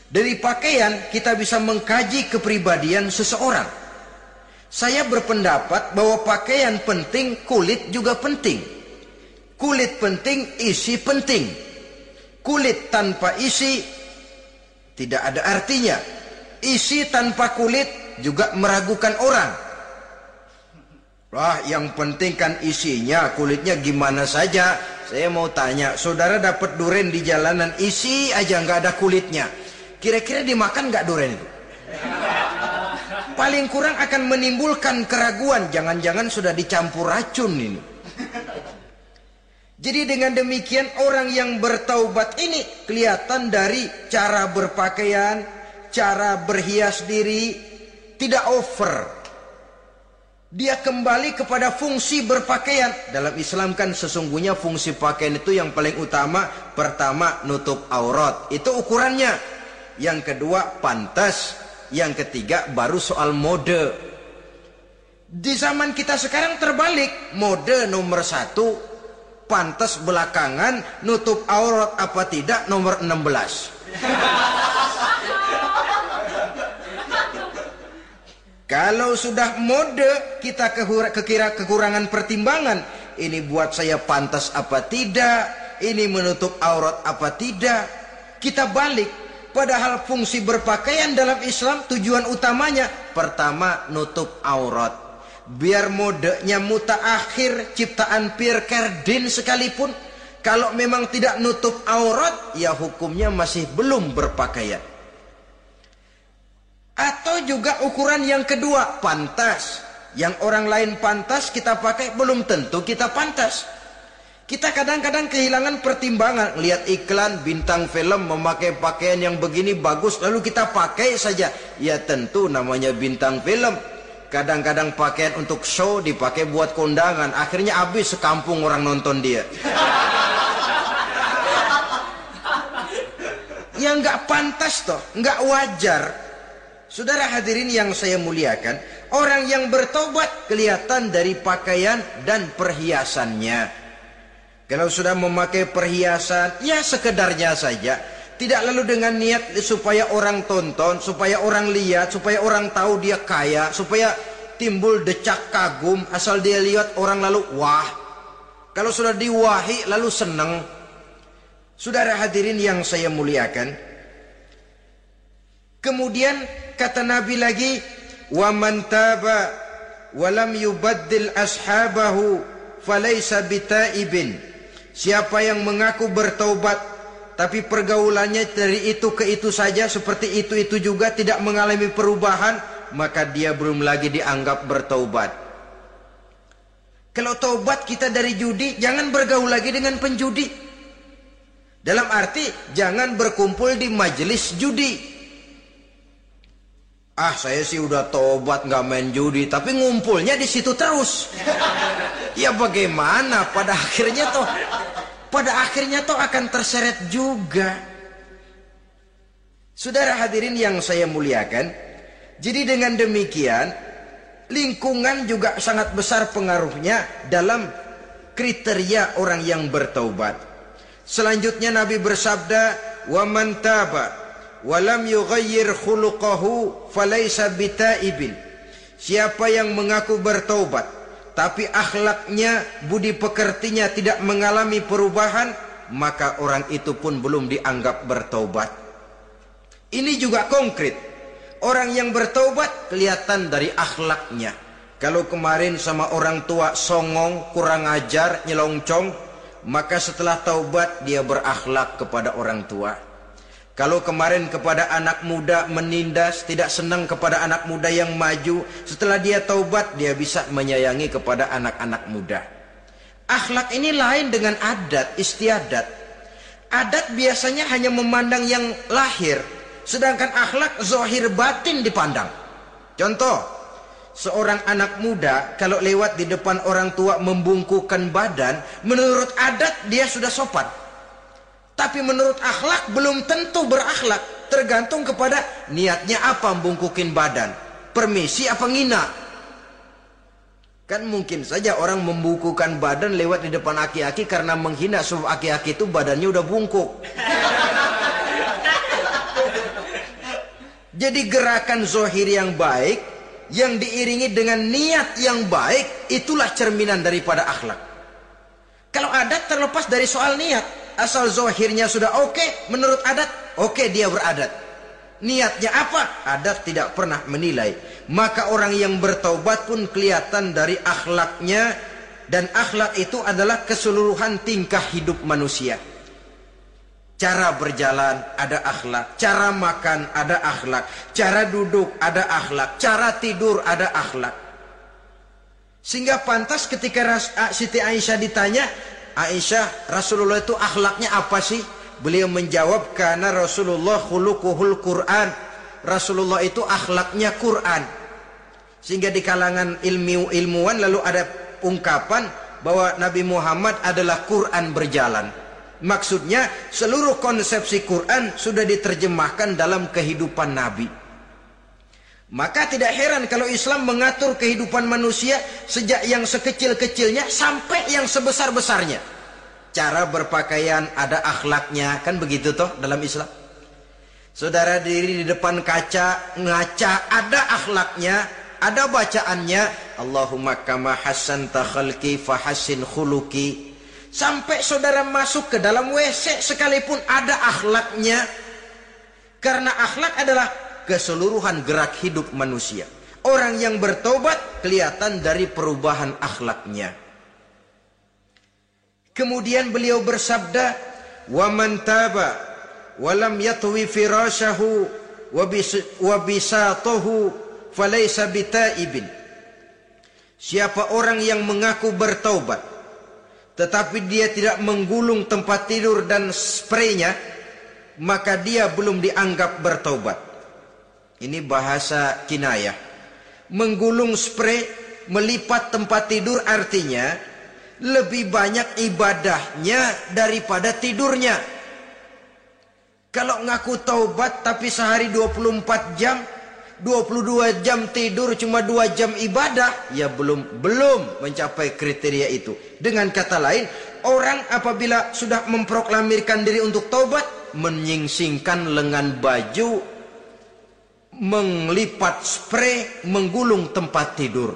Dari pakaian kita bisa mengkaji kepribadian seseorang. Saya berpendapat bahwa pakaian penting, kulit juga penting. Kulit penting, isi penting. Kulit tanpa isi tidak ada artinya. Isi tanpa kulit juga meragukan orang. Wah, yang penting kan isinya, kulitnya gimana saja. Saya mau tanya, saudara dapat duren di jalanan, isi aja nggak ada kulitnya. Kira-kira dimakan nggak duren itu? Paling kurang akan menimbulkan keraguan. Jangan-jangan sudah dicampur racun ini. Jadi dengan demikian orang yang bertaubat ini kelihatan dari cara berpakaian, cara berhias diri, tidak over. Dia kembali kepada fungsi berpakaian. Dalam Islam kan sesungguhnya fungsi pakaian itu yang paling utama. Pertama, nutup aurat. Itu ukurannya. Yang kedua, pantas. Yang ketiga, baru soal mode. Di zaman kita sekarang terbalik. Mode nomor 1, pantas belakangan, nutup aurat apa tidak nomor 16. Kalau sudah mode, kita kekurangan pertimbangan. Ini buat saya pantas apa tidak, ini menutup aurat apa tidak. Kita balik. Padahal fungsi berpakaian dalam Islam tujuan utamanya pertama nutup aurat. Biar modenya mutaakhir ciptaan Pierre Cardin sekalipun, kalau memang tidak nutup aurat, ya hukumnya masih belum berpakaian. Atau juga ukuran yang kedua, pantas. Yang orang lain pantas kita pakai, belum tentu kita pantas. Kita kadang-kadang kehilangan pertimbangan. Lihat iklan bintang film memakai pakaian yang begini bagus, lalu kita pakai saja. Ya tentu namanya bintang film. Kadang-kadang pakaian untuk show dipakai buat kondangan. Akhirnya habis sekampung orang nonton dia. Ya nggak pantas toh, nggak wajar. Saudara hadirin yang saya muliakan, orang yang bertobat kelihatan dari pakaian dan perhiasannya. Kalau sudah memakai perhiasan, ya sekedarnya saja. Tidak lalu dengan niat supaya orang tonton, supaya orang lihat, supaya orang tahu dia kaya, supaya timbul decak kagum. Asal dia lihat orang lalu wah. Kalau sudah diwahi lalu senang. Saudara hadirin yang saya muliakan. Kemudian kata Nabi lagi, wa man taba wa lam yubaddil ashabahu falaysa bitaibin. Siapa yang mengaku bertaubat tapi pergaulannya dari itu ke itu saja, seperti itu juga tidak mengalami perubahan, maka dia belum lagi dianggap bertaubat. Kalau taubat kita dari judi, jangan bergaul lagi dengan penjudi. Dalam arti jangan berkumpul di majelis judi. Ah, saya sih udah tobat nggak main judi, tapi ngumpulnya di situ terus. Ya bagaimana? Pada akhirnya toh akan terseret juga. Saudara hadirin yang saya muliakan, jadi dengan demikian lingkungan juga sangat besar pengaruhnya dalam kriteria orang yang bertaubat. Selanjutnya Nabi bersabda, "Wa man taba walam yughayyir khuluquhu falaysa bitaibin." Siapa yang mengaku bertaubat tapi akhlaknya, budi pekertinya tidak mengalami perubahan, maka orang itu pun belum dianggap bertaubat. Ini juga konkret. Orang yang bertaubat kelihatan dari akhlaknya. Kalau kemarin sama orang tua songong, kurang ajar, nyelongcong, maka setelah taubat dia berakhlak kepada orang tua. Kalau kemarin kepada anak muda menindas, tidak senang kepada anak muda yang maju, setelah dia taubat dia bisa menyayangi kepada anak-anak muda. Akhlak ini lain dengan adat, istiadat. Adat biasanya hanya memandang yang lahir, sedangkan akhlak zahir batin dipandang. Contoh, seorang anak muda kalau lewat di depan orang tua membungkukkan badan, menurut adat dia sudah sopan. Tapi menurut akhlak belum tentu berakhlak. Tergantung kepada niatnya apa membungkukin badan. Permisi apa ngina. Kan mungkin saja orang membungkukkan badan lewat di depan aki-aki karena menghina sebab aki-aki itu badannya udah bungkuk. Jadi gerakan zohir yang baik yang diiringi dengan niat yang baik, itulah cerminan daripada akhlak. Kalau adat terlepas dari soal niat. Asal zohirnya sudah oke, menurut adat, oke dia beradat. Niatnya apa? Adat tidak pernah menilai. Maka orang yang bertaubat pun kelihatan dari akhlaknya. Dan akhlak itu adalah keseluruhan tingkah hidup manusia. Cara berjalan ada akhlak, cara makan ada akhlak, cara duduk ada akhlak, cara tidur ada akhlak. Sehingga pantas ketika Siti Aisyah ditanya, Aisyah, Rasulullah itu akhlaknya apa sih? Beliau menjawab, karena Rasulullah khuluquhul Quran. Rasulullah itu akhlaknya Quran. Sehingga di kalangan ilmuwan lalu ada ungkapan bahwa Nabi Muhammad adalah Quran berjalan. Maksudnya seluruh konsepsi Quran sudah diterjemahkan dalam kehidupan Nabi. Maka tidak heran kalau Islam mengatur kehidupan manusia sejak yang sekecil-kecilnya sampai yang sebesar-besarnya. Cara berpakaian ada akhlaknya, kan begitu toh dalam Islam. Saudara diri di depan kaca, ngaca, ada akhlaknya, ada bacaannya. Allahumma kama hassanta khalqi fahassin khuluqi. Sampai saudara masuk ke dalam WC sekalipun ada akhlaknya. Karena akhlak adalah keseluruhan gerak hidup manusia. Orang yang bertobat kelihatan dari perubahan akhlaknya. Kemudian beliau bersabda, "Wa man taba wa lam yatwi firashahu wa bisatahu falaysa bitaibin." Siapa orang yang mengaku bertaubat tetapi dia tidak menggulung tempat tidur dan spraynya, maka dia belum dianggap bertaubat. Ini bahasa kinayah. Menggulung spray, melipat tempat tidur artinya lebih banyak ibadahnya daripada tidurnya. Kalau ngaku taubat tapi sehari 24 jam, 22 jam tidur, cuma 2 jam ibadah, ya belum mencapai kriteria itu. Dengan kata lain, orang apabila sudah memproklamirkan diri untuk taubat, menyingsingkan lengan baju, melipat spray, menggulung tempat tidur.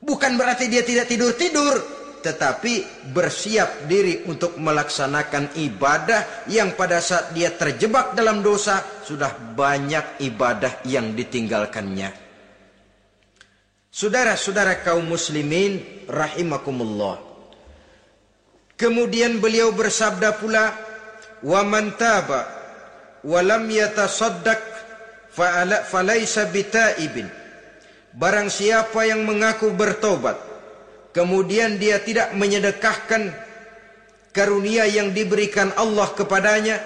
Bukan berarti dia tidak tidur-tidur, tetapi bersiap diri untuk melaksanakan ibadah yang pada saat dia terjebak dalam dosa, sudah banyak ibadah yang ditinggalkannya. Saudara-saudara kaum muslimin rahimakumullah. Kemudian beliau bersabda pula, "Wa man taba wa lam yatasaddaq falaysa bitaibin." Barang siapa yang mengaku bertobat kemudian dia tidak menyedekahkan karunia yang diberikan Allah kepadanya,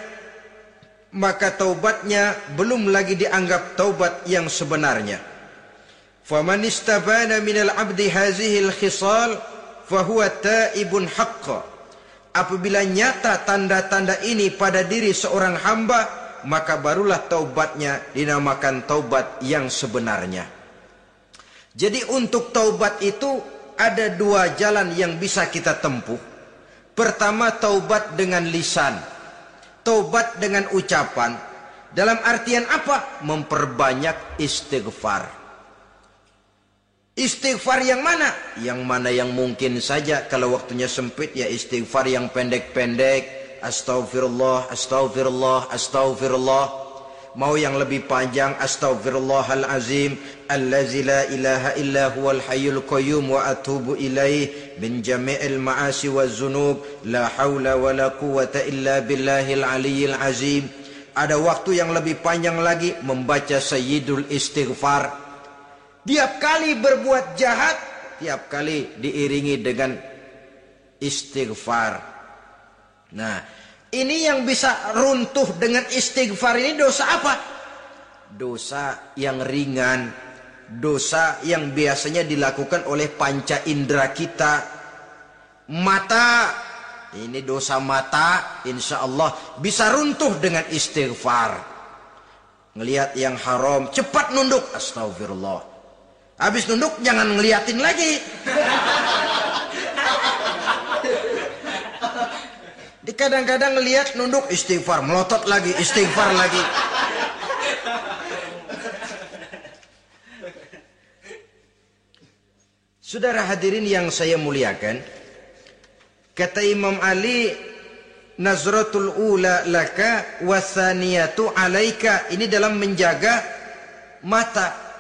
maka taubatnya belum lagi dianggap taubat yang sebenarnya. Faman istabana minal abdi hazihi al-khisal fahuwa taibun haqqa. Apabila nyata tanda-tanda ini pada diri seorang hamba, maka barulah taubatnya dinamakan taubat yang sebenarnya. Jadi untuk taubat itu ada 2 jalan yang bisa kita tempuh. Pertama, taubat dengan lisan, taubat dengan ucapan. Dalam artian apa? Memperbanyak istighfar. Istighfar yang mana? Yang mana yang mungkin saja. Kalau waktunya sempit, ya istighfar yang pendek-pendek. Astaghfirullah, astaghfirullah, astaghfirullah. Mau yang lebih panjang, astaghfirullahalazim allazi la ilaha illa huwal hayyul qayyum wa atubu ilaih min jami'il ma'asi waz zunub la haula wala quwwata illa billahil aliyyil azim. Ada waktu yang lebih panjang lagi membaca sayyidul istighfar. Tiap kali berbuat jahat, tiap kali diiringi dengan istighfar. Nah, ini yang bisa runtuh dengan istighfar ini dosa apa? Dosa yang ringan, dosa yang biasanya dilakukan oleh panca indera kita. Mata ini dosa mata, insya Allah bisa runtuh dengan istighfar. Ngelihat yang haram, cepat nunduk, astagfirullah. Habis nunduk jangan ngeliatin lagi. Di kadang-kadang ngelihat nunduk, istighfar, melotot lagi, istighfar lagi. Saudara hadirin yang saya muliakan, kata Imam Ali, nazratul ula laka wasaniyatu alaika. Ini dalam menjaga mata.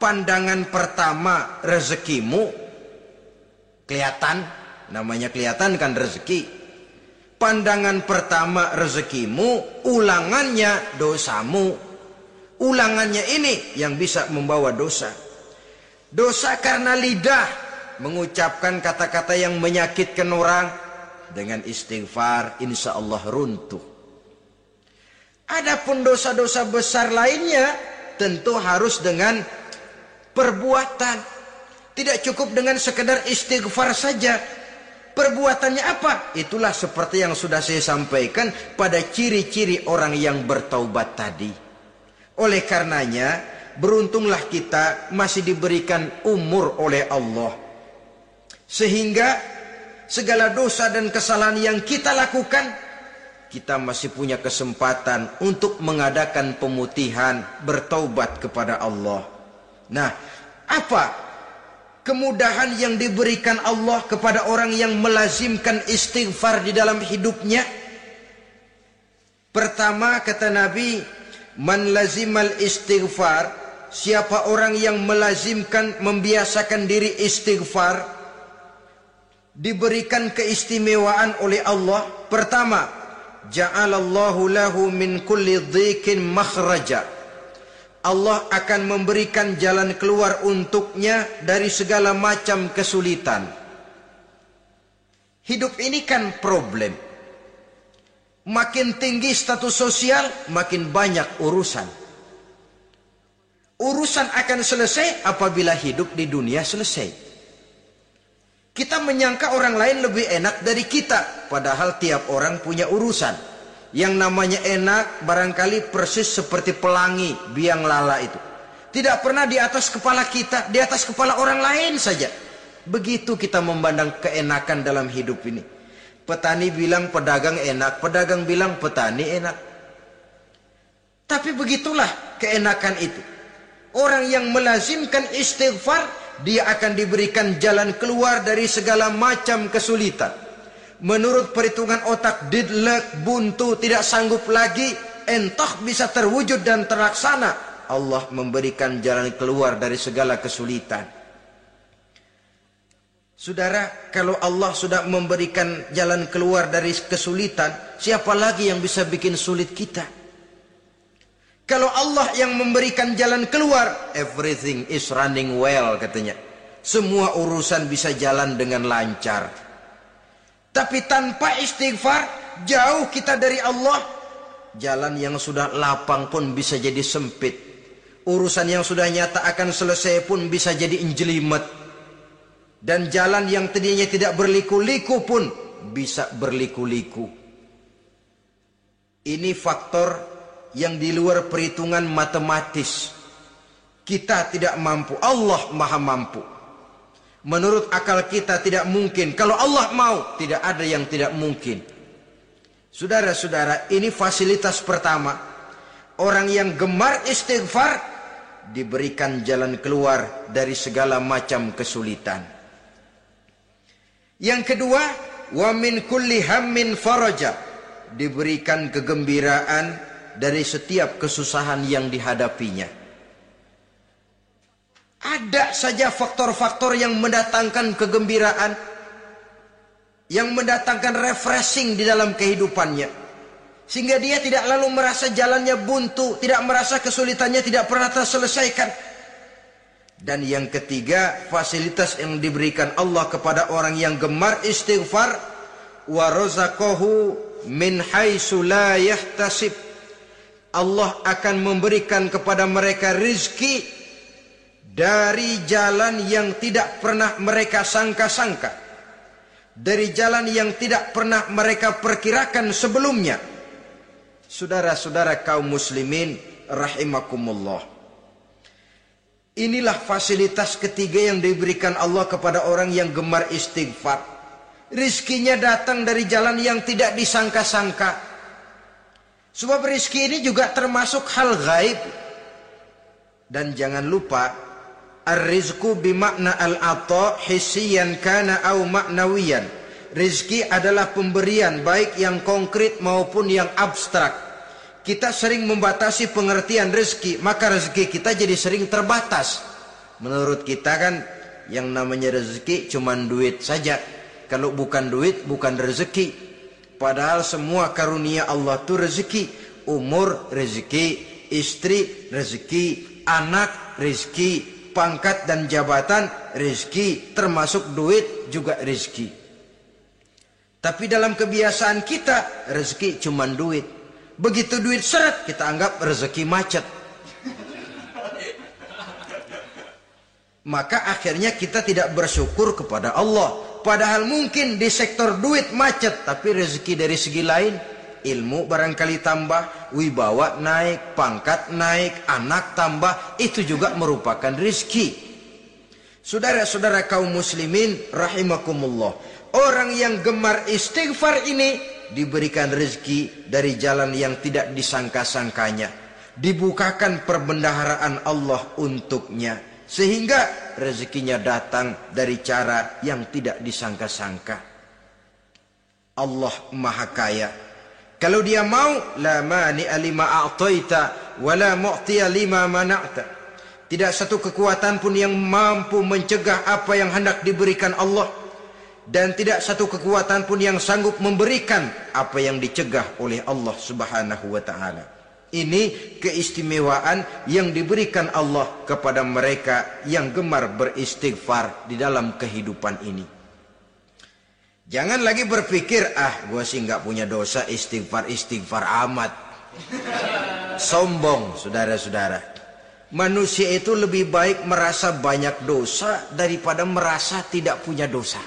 Pandangan pertama rezekimu, kelihatan, namanya kelihatan kan rezeki. Pandangan pertama rezekimu, ulangannya dosamu. Ulangannya ini yang bisa membawa dosa. Dosa karena lidah, mengucapkan kata-kata yang menyakitkan orang. Dengan istighfar, insya Allah runtuh. Adapun dosa-dosa besar lainnya, tentu harus dengan perbuatan. Tidak cukup dengan sekedar istighfar saja. Perbuatannya apa? Itulah seperti yang sudah saya sampaikan pada ciri-ciri orang yang bertaubat tadi. Oleh karenanya, beruntunglah kita masih diberikan umur oleh Allah. Sehingga segala dosa dan kesalahan yang kita lakukan, kita masih punya kesempatan untuk mengadakan pemutihan, bertaubat kepada Allah. Nah, apa kemudahan yang diberikan Allah kepada orang yang melazimkan istighfar di dalam hidupnya? Pertama, kata Nabi, man lazimal istighfar, siapa orang yang melazimkan, membiasakan diri istighfar, diberikan keistimewaan oleh Allah. Pertama, ja'alallahu lahu min kulli dhikin makhraja. Allah akan memberikan jalan keluar untuknya dari segala macam kesulitan. Hidup ini kan problem. Makin tinggi status sosial, makin banyak urusan. Urusan akan selesai apabila hidup di dunia selesai. Kita menyangka orang lain lebih enak dari kita, padahal tiap orang punya urusan. Yang namanya enak barangkali persis seperti pelangi biang lala itu. Tidak pernah di atas kepala kita, di atas kepala orang lain saja. Begitu kita memandang keenakan dalam hidup ini. Petani bilang pedagang enak, pedagang bilang petani enak. Tapi begitulah keenakan itu. Orang yang melazimkan istighfar, dia akan diberikan jalan keluar dari segala macam kesulitan. Menurut perhitungan otak, deadlock, buntu, tidak sanggup lagi, entah bisa terwujud dan terlaksana. Allah memberikan jalan keluar dari segala kesulitan. Saudara, kalau Allah sudah memberikan jalan keluar dari kesulitan, siapa lagi yang bisa bikin sulit kita? Kalau Allah yang memberikan jalan keluar, everything is running well, katanya. Semua urusan bisa jalan dengan lancar. Tapi tanpa istighfar, jauh kita dari Allah. Jalan yang sudah lapang pun bisa jadi sempit. Urusan yang sudah nyata akan selesai pun bisa jadi injelimet. Dan jalan yang tadinya tidak berliku-liku pun bisa berliku-liku. Ini faktor yang di luar perhitungan matematis. Kita tidak mampu, Allah maha mampu. Menurut akal kita tidak mungkin. Kalau Allah mau, tidak ada yang tidak mungkin. Saudara-saudara, ini fasilitas pertama. Orang yang gemar istighfar diberikan jalan keluar dari segala macam kesulitan. Yang kedua, wa min kulli hammin faraja, diberikan kegembiraan dari setiap kesusahan yang dihadapinya. Ada saja faktor-faktor yang mendatangkan kegembiraan, yang mendatangkan refreshing di dalam kehidupannya, sehingga dia tidak lalu merasa jalannya buntu, tidak merasa kesulitannya tidak pernah terselesaikan. Dan yang ketiga, fasilitas yang diberikan Allah kepada orang yang gemar istighfar, wa razaqahu min haitsu la yahtasib. Allah akan memberikan kepada mereka rizki dari jalan yang tidak pernah mereka sangka-sangka. dari jalan yang tidak pernah mereka perkirakan sebelumnya. Saudara-saudara kaum muslimin rahimakumullah. Inilah fasilitas ketiga yang diberikan Allah kepada orang yang gemar istighfar. Rizkinya datang dari jalan yang tidak disangka-sangka. Sebab rizki ini juga termasuk hal gaib. Dan jangan lupa, ar-rizku bimakna al-ata hissiyan kana au ma'nawiyan. Rizki adalah pemberian baik yang konkret maupun yang abstrak. Kita sering membatasi pengertian rezeki, maka rezeki kita jadi sering terbatas. Menurut kita kan yang namanya rezeki cuma duit saja. Kalau bukan duit bukan rezeki. Padahal semua karunia Allah itu rezeki. Umur rezeki, istri rezeki, anak rezeki, pangkat dan jabatan rezeki, termasuk duit juga rezeki. Tapi dalam kebiasaan kita rezeki cuma duit. Begitu duit seret kita anggap rezeki macet. Maka akhirnya kita tidak bersyukur kepada Allah. Padahal mungkin di sektor duit macet, tapi rezeki dari segi lain, ilmu barangkali tambah, wibawa naik, pangkat naik, anak tambah, itu juga merupakan rezeki. Saudara-saudara kaum muslimin rahimakumullah. Orang yang gemar istighfar ini diberikan rezeki dari jalan yang tidak disangka-sangkanya. Dibukakan perbendaharaan Allah untuknya. Sehingga rezekinya datang dari cara yang tidak disangka-sangka. Allah Maha Kaya. Kalau dia mau, la mani'a lima a'taita wa la mu'tiya lima mana'ta. Tidak satu kekuatan pun yang mampu mencegah apa yang hendak diberikan Allah. Dan tidak satu kekuatan pun yang sanggup memberikan apa yang dicegah oleh Allah Subhanahu wa ta'ala. Ini keistimewaan yang diberikan Allah kepada mereka yang gemar beristighfar di dalam kehidupan ini. Jangan lagi berpikir, gue sih nggak punya dosa, istighfar amat. Sombong, saudara-saudara. Manusia itu lebih baik merasa banyak dosa daripada merasa tidak punya dosa.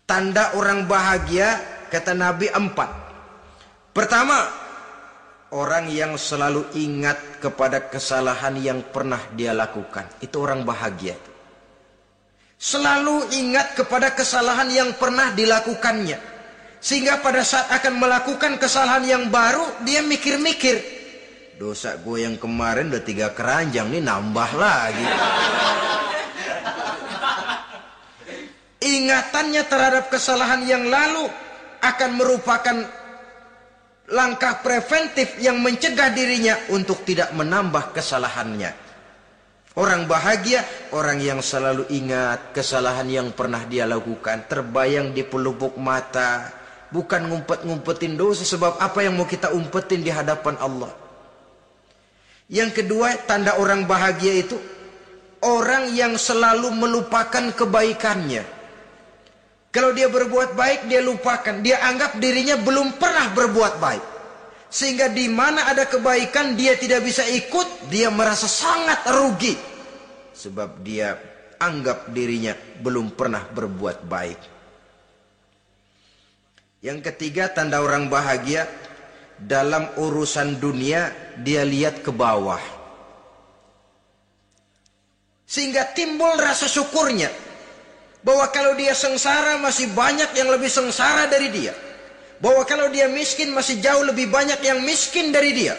Tanda orang bahagia, kata Nabi 4. Pertama, orang yang selalu ingat kepada kesalahan yang pernah dia lakukan. Itu orang bahagia. Selalu ingat kepada kesalahan yang pernah dilakukannya. Sehingga pada saat akan melakukan kesalahan yang baru, dia mikir-mikir. Dosa gue yang kemarin udah 3 keranjang, nih nambah lagi. Ingatannya terhadap kesalahan yang lalu akan merupakan langkah preventif yang mencegah dirinya untuk tidak menambah kesalahannya. Orang bahagia, orang yang selalu ingat kesalahan yang pernah dia lakukan, terbayang di pelupuk mata, bukan ngumpet-ngumpetin dosa. Sebab apa yang mau kita umpetin di hadapan Allah? Yang kedua, tanda orang bahagia itu orang yang selalu melupakan kebaikannya. Kalau dia berbuat baik, dia lupakan. Dia anggap dirinya belum pernah berbuat baik. Sehingga di mana ada kebaikan, dia tidak bisa ikut. Dia merasa sangat rugi. Sebab dia anggap dirinya belum pernah berbuat baik. Yang ketiga, tanda orang bahagia. Dalam urusan dunia, dia lihat ke bawah. Sehingga timbul rasa syukurnya. Bahwa kalau dia sengsara masih banyak yang lebih sengsara dari dia. Bahwa kalau dia miskin masih jauh lebih banyak yang miskin dari dia.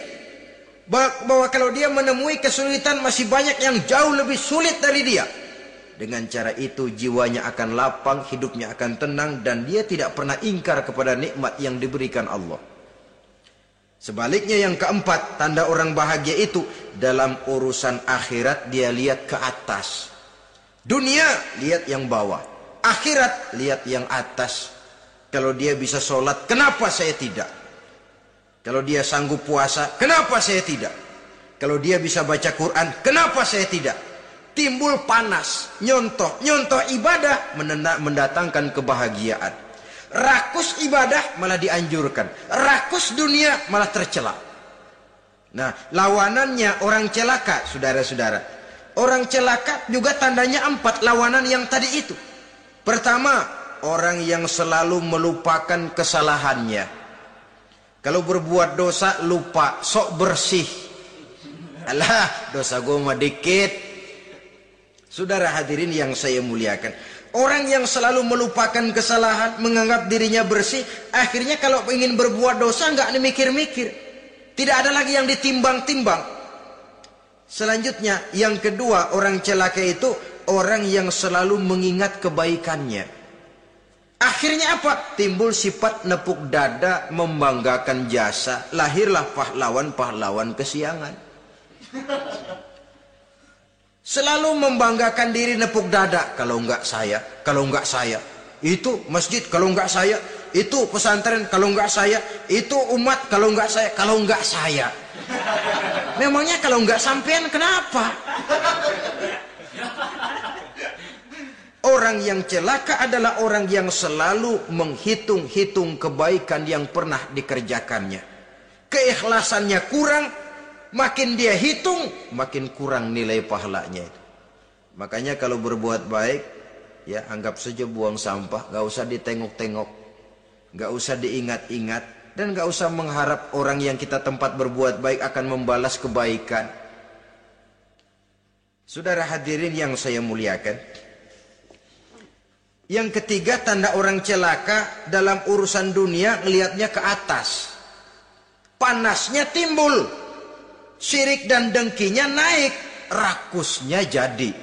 Bahwa kalau dia menemui kesulitan masih banyak yang jauh lebih sulit dari dia. Dengan cara itu jiwanya akan lapang, hidupnya akan tenang, dan dia tidak pernah ingkar kepada nikmat yang diberikan Allah. Sebaliknya yang keempat, tanda orang bahagia itu dalam urusan akhirat dia lihat ke atas. Dunia, lihat yang bawah. Akhirat, lihat yang atas. Kalau dia bisa sholat, kenapa saya tidak? Kalau dia sanggup puasa, kenapa saya tidak? Kalau dia bisa baca Quran, kenapa saya tidak? Timbul panas, nyontoh ibadah mendatangkan kebahagiaan. Rakus ibadah malah dianjurkan. Rakus dunia malah tercela. Nah, lawanannya orang celaka, saudara-saudara. Orang celaka juga tandanya 4 lawanan yang tadi itu. Pertama, orang yang selalu melupakan kesalahannya. Kalau berbuat dosa lupa, sok bersih. Alah, dosa gue mah dikit. Saudara hadirin yang saya muliakan, orang yang selalu melupakan kesalahan, menganggap dirinya bersih, akhirnya kalau ingin berbuat dosa nggak mikir-mikir. Tidak ada lagi yang ditimbang-timbang. Selanjutnya, yang kedua, orang celaka itu orang yang selalu mengingat kebaikannya. Akhirnya apa? Timbul sifat nepuk dada, membanggakan jasa. Lahirlah pahlawan-pahlawan kesiangan. Selalu membanggakan diri, nepuk dada. Kalau enggak saya, kalau enggak saya. Itu masjid, kalau enggak saya. Itu pesantren, kalau enggak saya. Itu umat, kalau enggak saya. Kalau enggak saya. Memangnya kalau enggak sampean kenapa? Orang yang celaka adalah orang yang selalu menghitung-hitung kebaikan yang pernah dikerjakannya. Keikhlasannya kurang, makin dia hitung, makin kurang nilai pahalanya. Makanya kalau berbuat baik, ya anggap saja buang sampah, gak usah ditengok-tengok, gak usah diingat-ingat, dan gak usah mengharap orang yang kita tempat berbuat baik akan membalas kebaikan. Saudara hadirin yang saya muliakan, yang ketiga, tanda orang celaka dalam urusan dunia ngelihatnya ke atas. Panasnya timbul. Syirik dan dengkinya naik. Rakusnya jadi.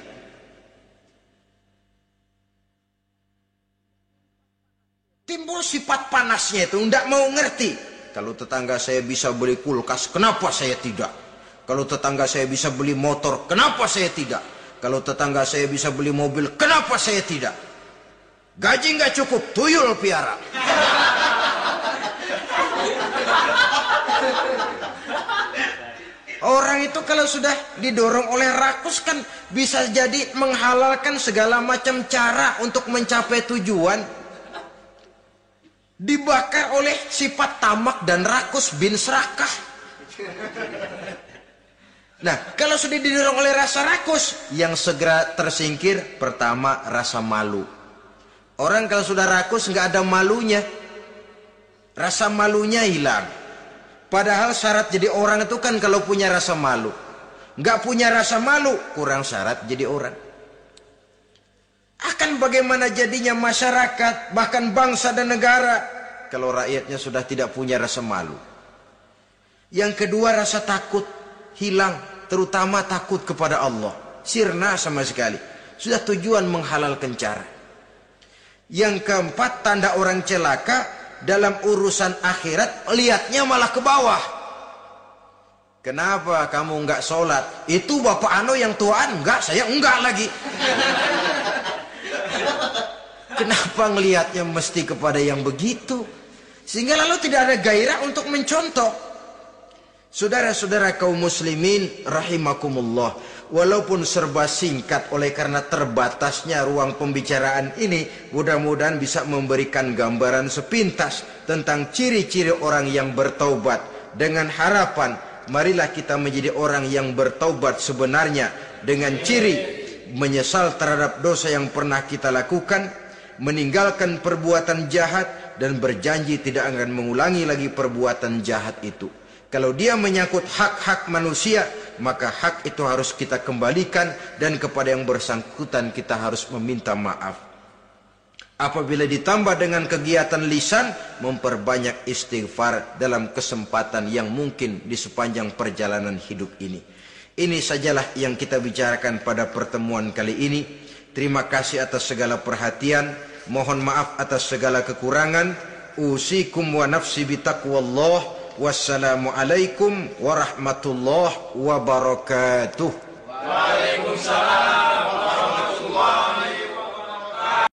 Timbul sifat panasnya itu. Tidak mau ngerti. Kalau tetangga saya bisa beli kulkas, kenapa saya tidak? Kalau tetangga saya bisa beli motor, kenapa saya tidak? Kalau tetangga saya bisa beli mobil, kenapa saya tidak? Gaji nggak cukup, tuyul piara. Orang itu kalau sudah didorong oleh rakus kan bisa jadi menghalalkan segala macam cara untuk mencapai tujuan. Dibakar oleh sifat tamak dan rakus bin serakah. Nah, kalau sudah didorong oleh rasa rakus, yang segera tersingkir pertama rasa malu. Orang kalau sudah rakus nggak ada malunya, rasa malunya hilang. Padahal syarat jadi orang itu kan kalau punya rasa malu. Nggak punya rasa malu, kurang syarat jadi orang. Akan bagaimana jadinya masyarakat, bahkan bangsa dan negara, kalau rakyatnya sudah tidak punya rasa malu. Yang kedua, rasa takut hilang, terutama takut kepada Allah. Sirna sama sekali. Sudah tujuan menghalalkan cara. Yang keempat, tanda orang celaka dalam urusan akhirat, lihatnya malah ke bawah. Kenapa kamu enggak sholat? Itu Bapak Ano yang tuaan. Enggak, saya enggak lagi. Kenapa ngelihatnya mesti kepada yang begitu? Sehingga lalu tidak ada gairah untuk mencontoh. Saudara-saudara kaum muslimin rahimakumullah, walaupun serba singkat oleh karena terbatasnya ruang pembicaraan ini, mudah-mudahan bisa memberikan gambaran sepintas tentang ciri-ciri orang yang bertaubat. Dengan harapan, marilah kita menjadi orang yang bertaubat sebenarnya dengan ciri menyesal terhadap dosa yang pernah kita lakukan, meninggalkan perbuatan jahat, dan berjanji tidak akan mengulangi lagi perbuatan jahat itu. Kalau dia menyangkut hak-hak manusia, maka hak itu harus kita kembalikan, dan kepada yang bersangkutan kita harus meminta maaf. Apabila ditambah dengan kegiatan lisan, memperbanyak istighfar dalam kesempatan yang mungkin di sepanjang perjalanan hidup ini. Ini sajalah yang kita bicarakan pada pertemuan kali ini. Terima kasih atas segala perhatian. Mohon maaf atas segala kekurangan. Usikum wa nafsi bitaqwallah. Wassalamualaikum warahmatullahi wabarakatuh. Waalaikumsalam.